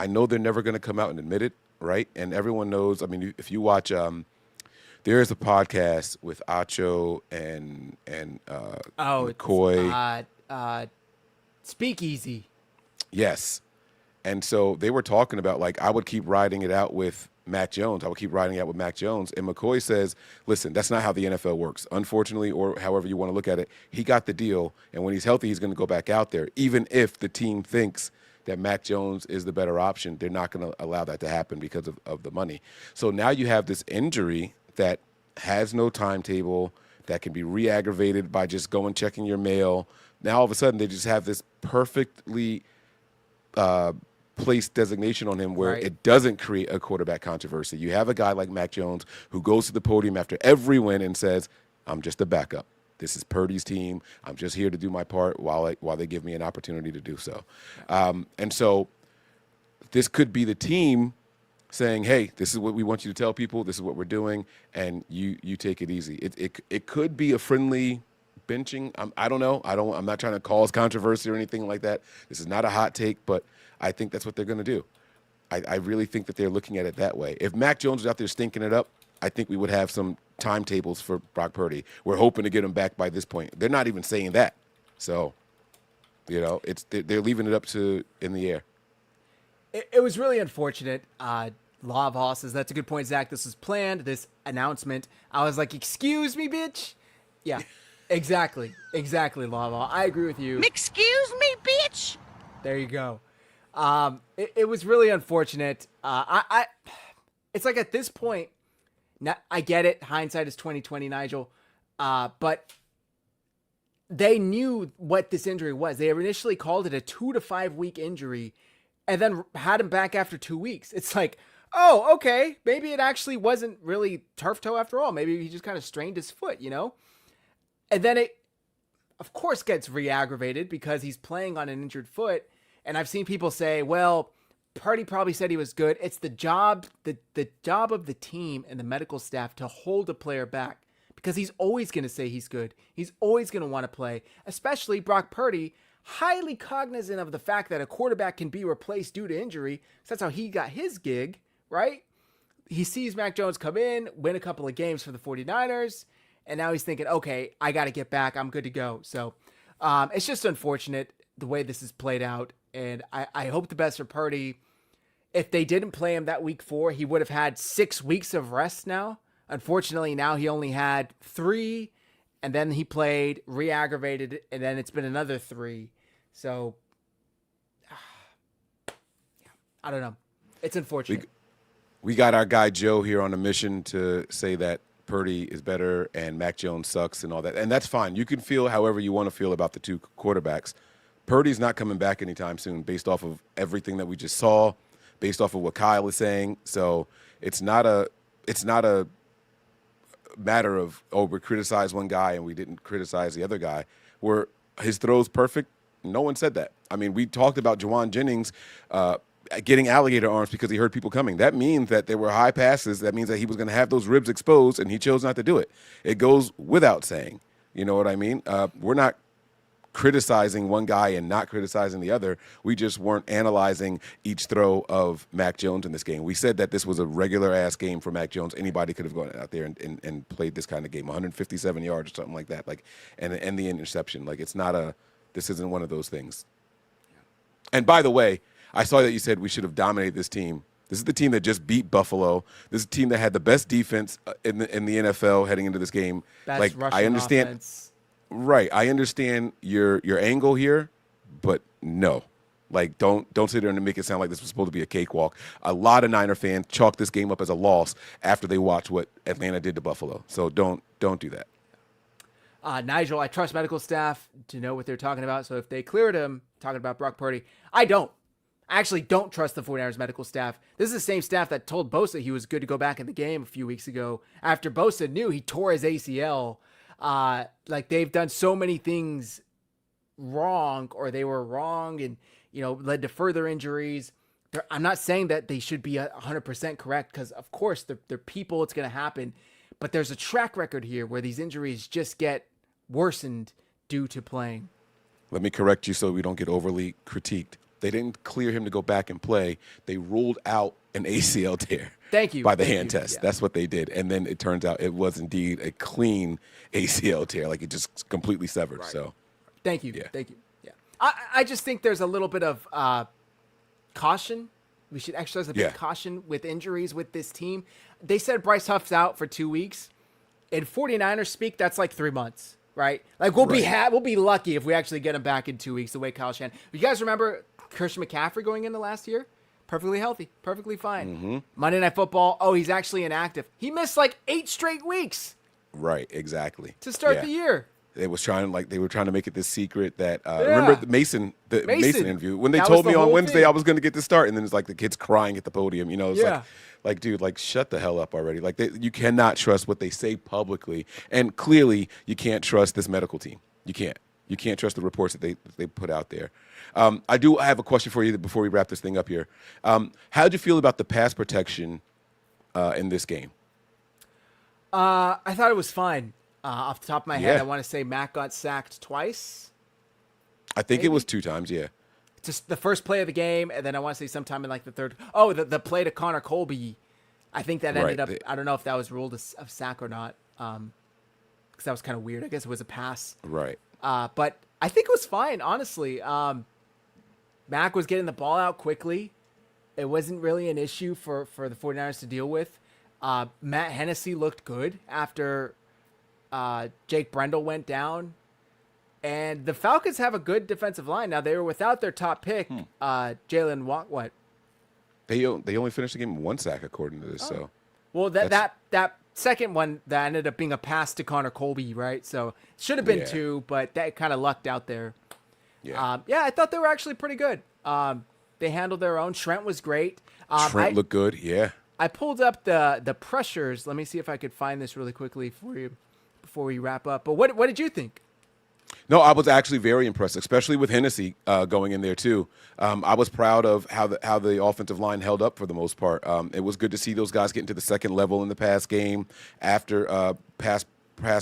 know they're never going to come out and admit it, right? And everyone knows. I mean, if you watch, there is a podcast with Acho and McCoy. Speakeasy. Yes. And so they were talking about, like, I would keep riding it out with Mac Jones. And McCoy says, listen, that's not how the NFL works. Unfortunately, or however you want to look at it, he got the deal. And when he's healthy, he's going to go back out there. Even if the team thinks that Mac Jones is the better option, they're not going to allow that to happen because of the money. So now you have this injury that has no timetable, that can be re-aggravated by just going checking your mail. Now all of a sudden they just have this perfectly placed designation on him where Right. it doesn't create a quarterback controversy. You have a guy like Mac Jones who goes to the podium after every win and says, I'm just a backup. This is Purdy's team. I'm just here to do my part while they give me an opportunity to do so. And so this could be the team saying, hey, this is what we want you to tell people. This is what we're doing, and you take it easy. It could be a friendly benching. I don't know. I'm not trying to cause controversy or anything like that. This is not a hot take, but I think that's what they're going to do. I really think that they're looking at it that way. If Mac Jones was out there stinking it up, I think we would have some timetables for Brock Purdy. We're hoping to get him back by this point. They're not even saying that. So, you know, they're leaving it up to in the air. It was really unfortunate. Law of Haas says, that's a good point, Zach. This was planned, this announcement. I was like, excuse me, bitch? Yeah, exactly. Exactly, Law of Haas. I agree with you. Excuse me, bitch. There you go. It was really unfortunate. It's like at this point, I get it. Hindsight is 20/20, Nigel. But they knew what this injury was. They initially called it a 2 to 5 week injury and then had him back after 2 weeks. It's like, oh, okay. Maybe it actually wasn't really turf toe after all. Maybe he just kind of strained his foot, you know? And then it, of course, gets re-aggravated because he's playing on an injured foot. And I've seen people say, well, Purdy probably said he was good. It's the job of the team and the medical staff to hold a player back because he's always going to say he's good. He's always going to want to play, especially Brock Purdy, highly cognizant of the fact that a quarterback can be replaced due to injury. So that's how he got his gig, right? He sees Mac Jones come in, win a couple of games for the 49ers, and now he's thinking, okay, I got to get back. I'm good to go. So it's just unfortunate the way this is played out. And I hope the best for Purdy. If they didn't play him that week 4, he would have had 6 weeks of rest now. Unfortunately, now he only had 3, and then he played, re-aggravated, and then it's been another 3. So, I don't know. It's unfortunate. We got our guy Joe here on a mission to say that Purdy is better and Mac Jones sucks and all that. And that's fine. You can feel however you want to feel about the two quarterbacks. Purdy's not coming back anytime soon based off of everything that we just saw, based off of what Kyle is saying. So it's not a matter of, oh, we criticized one guy and we didn't criticize the other guy. Were his throws perfect? No one said that. I mean, we talked about Juwan Jennings getting alligator arms because he heard people coming. That means that there were high passes. That means that he was going to have those ribs exposed, and he chose not to do it. It goes without saying. You know what I mean? We're not criticizing one guy and not criticizing the other. We just weren't analyzing each throw of Mac Jones in this game. We said that this was a regular-ass game for Mac Jones. Anybody could have gone out there and played this kind of game, 157 yards or something like that, and the interception. This isn't one of those things. And by the way, I saw that you said we should have dominated this team. This is the team that just beat Buffalo. This is a team that had the best defense in the NFL heading into this game. Best rushing I understand. offense. Right, I understand your angle here, but no. Don't sit there and make it sound like this was supposed to be a cakewalk. A lot of Niner fans chalk this game up as a loss after they watch what Atlanta did to Buffalo. So don't do that. Nigel, I trust medical staff to know what they're talking about. So if they cleared him, talking about Brock Purdy, I don't. I actually don't trust the 49ers medical staff. This is the same staff that told Bosa he was good to go back in the game a few weeks ago after Bosa knew he tore his ACL. They've done so many things wrong, or they were wrong and, led to further injuries. I'm not saying that they should be 100% correct because, of course, they're people. It's going to happen. But there's a track record here where these injuries just get worsened due to playing. Let me correct you so we don't get overly critiqued. They didn't clear him to go back and play. They ruled out an ACL tear. Thank you. By the hand test. Yeah. That's what they did. And then it turns out it was indeed a clean ACL tear. It just completely severed. Right. So, Thank you. Yeah. Thank you. Yeah. I just think there's a little bit of caution. We should exercise a bit of caution with injuries with this team. They said Bryce Huff's out for 2 weeks. In 49ers speak, that's like 3 months, right? We'll be lucky if we actually get him back in 2 weeks, the way Kyle Shanahan. You guys remember Christian McCaffrey going into last year? Perfectly healthy, perfectly fine. Mm-hmm. Monday Night Football, he's actually inactive. He missed 8 straight weeks. Right, exactly. To start the year. They were trying to make it this secret that remember the Mason interview when they That told was me the on whole Wednesday thing. I was going to get to start, and then it's the kids crying at the podium. It's dude, shut the hell up already. You cannot trust what they say publicly, and clearly you can't trust this medical team. You can't trust the reports that they put out there. I do have a question for you before we wrap this thing up here. How did you feel about the pass protection in this game? I thought it was fine. Off the top of my head, I want to say Mac got sacked twice. I think it was 2 times, yeah. Just the first play of the game, and then I want to say sometime in the third. Oh, the play to Connor Colby. I think that ended up. I don't know if that was ruled a sack or not. Because that was kind of weird. I guess it was a pass. Right. But I think it was fine, honestly. Mac was getting the ball out quickly. It wasn't really an issue for the 49ers to deal with. Matt Hennessy looked good after Jake Brendel went down. And the Falcons have a good defensive line. Now, they were without their top pick, Jalen what? They only finished the game with 1 sack, according to this. So, well, that second one, that ended up being a pass to Connor Colby, right? So, it should have been 2, but that kind of lucked out there. Yeah. I thought they were actually pretty good. They handled their own. Trent was great. Trent looked good, yeah. I pulled up the pressures. Let me see if I could find this really quickly for you before we wrap up. But what did you think? No, I was actually very impressed, especially with Hennessy going in there too. I was proud of how the offensive line held up for the most part. It was good to see those guys get into the second level in the pass game after pass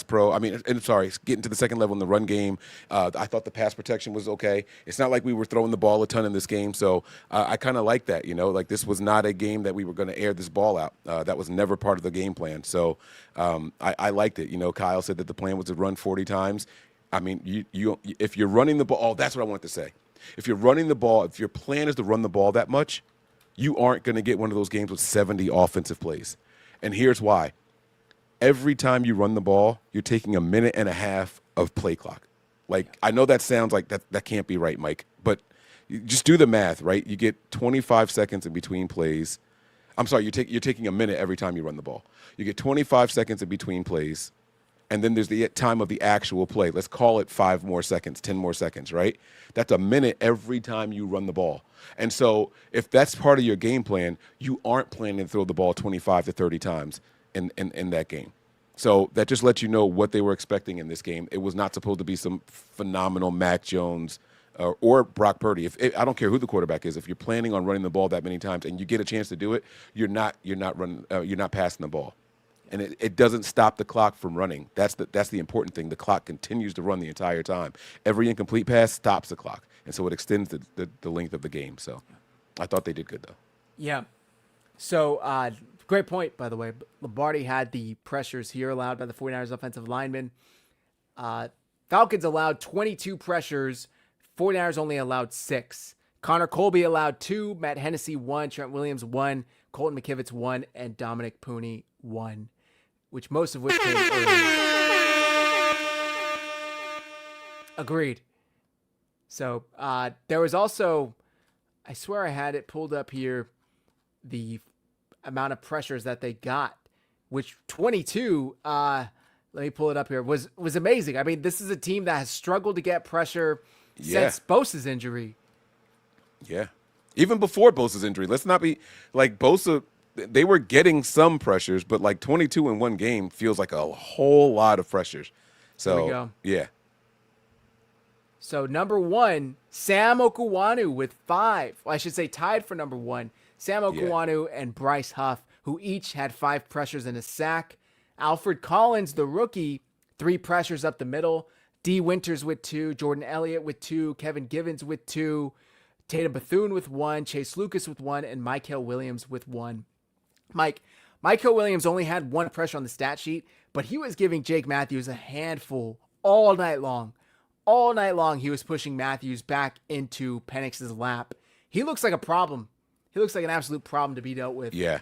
pro. Getting to the second level in the run game. I thought the pass protection was okay. It's not like we were throwing the ball a ton in this game, so I kind of like that. This was not a game that we were going to air this ball out. That was never part of the game plan. So I liked it. Kyle said that the plan was to run 40 times. If you're running the ball, that's what I wanted to say. If you're running the ball, if your plan is to run the ball that much, you aren't going to get one of those games with 70 offensive plays. And here's why. Every time you run the ball, you're taking 1.5 minutes of play clock. I know that sounds like that can't be right, Mike, but you just do the math, right? You get 25 seconds in between plays. I'm sorry, you're taking a minute every time you run the ball. You get 25 seconds in between plays. And then there's the time of the actual play. Let's call it 5 more seconds, 10 more seconds, right? That's a minute every time you run the ball. And so if that's part of your game plan, you aren't planning to throw the ball 25 to 30 times in that game. So that just lets you know what they were expecting in this game. It was not supposed to be some phenomenal Mac Jones or Brock Purdy. I don't care who the quarterback is, if you're planning on running the ball that many times and you get a chance to do it, you're not passing the ball. And it doesn't stop the clock from running. That's the important thing. The clock continues to run the entire time. Every incomplete pass stops the clock, and so it extends the length of the game. So I thought they did good, though. Yeah. So great point, by the way. Lombardi had the pressures here allowed by the 49ers offensive linemen. Falcons allowed 22 pressures. 49ers only allowed 6. Connor Colby allowed 2. Matt Hennessy 1. Trent Williams 1. Colton McKivitz 1. And Dominic Pooney 1. Which most of which came early. Agreed. So there was also, I swear I had it pulled up here, the amount of pressures that they got, which 22, let me pull it up here, was amazing. I mean, this is a team that has struggled to get pressure since Bosa's injury. Yeah. Even before Bosa's injury. Let's not be like Bosa. They were getting some pressures, but like 22 in one game feels like a whole lot of pressures. So, Here we go. Yeah. So number 1, Sam Okuwanu with 5. Well, I should say tied for number 1. Sam Okuwanu and Bryce Huff, who each had 5 pressures and a sack. Alfred Collins, the rookie, 3 pressures up the middle. D. Winters with 2. Jordan Elliott with 2. Kevin Givens with 2. Tatum Bethune with 1. Chase Lucas with 1. And Michael Williams with 1. Michael Williams only had 1 pressure on the stat sheet, but he was giving Jake Matthews a handful all night long. All night long, he was pushing Matthews back into Penix's lap. He looks like a problem. He looks like an absolute problem to be dealt with. Yeah.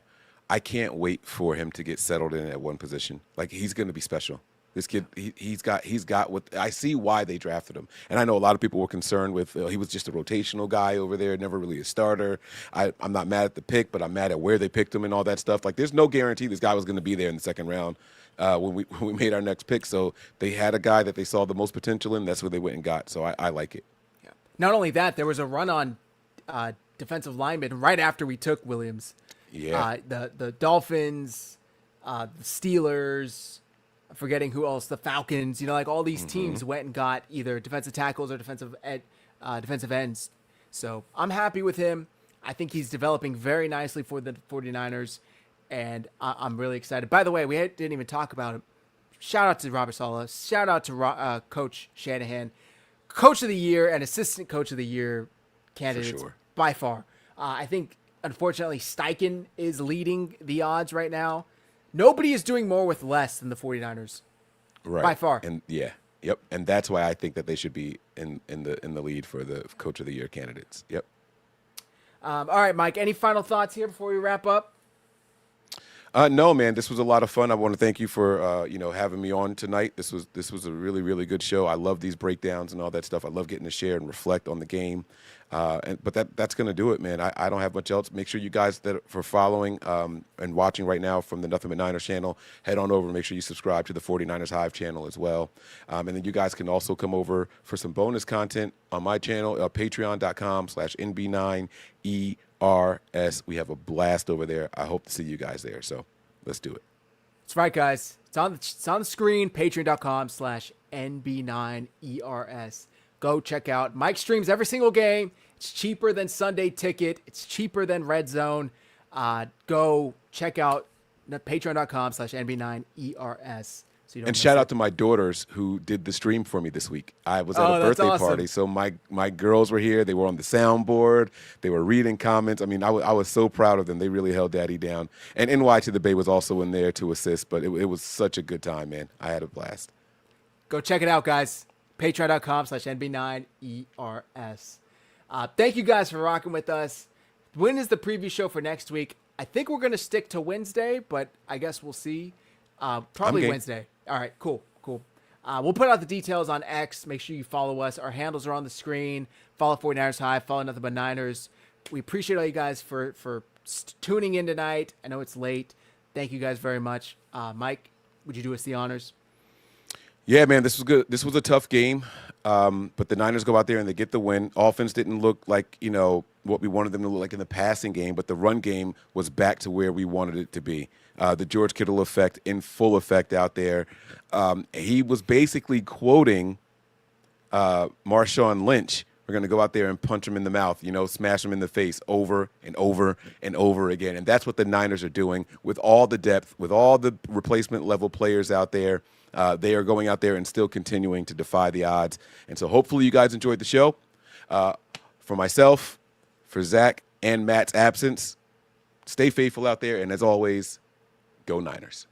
I can't wait for him to get settled in at one position. Like, he's going to be special. This kid, he's got what I see why they drafted him. And I know a lot of people were concerned with he was just a rotational guy over there, never really a starter. I'm not mad at the pick, but I'm mad at where they picked him and all that stuff. Like, there's no guarantee this guy was going to be there in the second round when we made our next pick. So they had a guy that they saw the most potential in. That's what they went and got. So I like it. Yeah. Not only that, there was a run on defensive lineman right after we took Williams. Yeah. The Dolphins, the Steelers. I'm forgetting who else, the Falcons, like all these teams went and got either defensive tackles or defensive ends. So I'm happy with him. I think he's developing very nicely for the 49ers, and I'm really excited. By the way, we didn't even talk about him. Shout out to Robert Saleh. Shout out to Coach Shanahan. Coach of the Year and Assistant Coach of the Year candidates by far. I think, unfortunately, Steichen is leading the odds right now. Nobody is doing more with less than the 49ers, right? By far. And yep. And that's why I think that they should be in the lead for the Coach of the Year candidates. Yep. All right, Mike. Any final thoughts here before we wrap up? No, man. This was a lot of fun. I want to thank you for having me on tonight. This was a really, really good show. I love these breakdowns and all that stuff. I love getting to share and reflect on the game. But that's going to do it, man. I don't have much else. Make sure you guys that for following and watching right now from the Nothing But Niners channel, head on over and make sure you subscribe to the 49ers Hive channel as well. And then you guys can also come over for some bonus content on my channel, patreon.com/NB9ERS. We have a blast over there. I hope to see you guys there. So let's do it. That's right, guys. It's on the screen, patreon.com/NB9ERS. Go check out. Mike streams every single game. It's cheaper than Sunday Ticket. It's cheaper than Red Zone. Go check out patreon.com/NB9ERS. So and shout out to my daughters who did the stream for me this week. I was at a birthday party, so my girls were here. They were on the soundboard. They were reading comments. I mean, I was so proud of them. They really held Daddy down. And NY to the Bay was also in there to assist, but it was such a good time, man. I had a blast. Go check it out, guys. Patreon.com/NB9ERS. Thank you guys for rocking with us. When is the preview show for next week? I think we're going to stick to Wednesday, but I guess we'll see. Probably Wednesday. All right, cool. We'll put out the details on X. Make sure you follow us. Our handles are on the screen. Follow 49ers Hive. Follow Nothing But Niners. We appreciate all you guys for tuning in tonight. I know it's late. Thank you guys very much. Mike, would you do us the honors? Yeah, man, this was good. This was a tough game, but the Niners go out there and they get the win. Offense didn't look like, what we wanted them to look like in the passing game, but the run game was back to where we wanted it to be. The George Kittle effect in full effect out there. He was basically quoting Marshawn Lynch, are going to go out there and punch them in the mouth, smash them in the face over and over and over again. And that's what the Niners are doing with all the depth, with all the replacement level players out there. They are going out there and still continuing to defy the odds. And so hopefully you guys enjoyed the show. For myself, for Zach and Matt's absence, stay faithful out there. And as always, go Niners.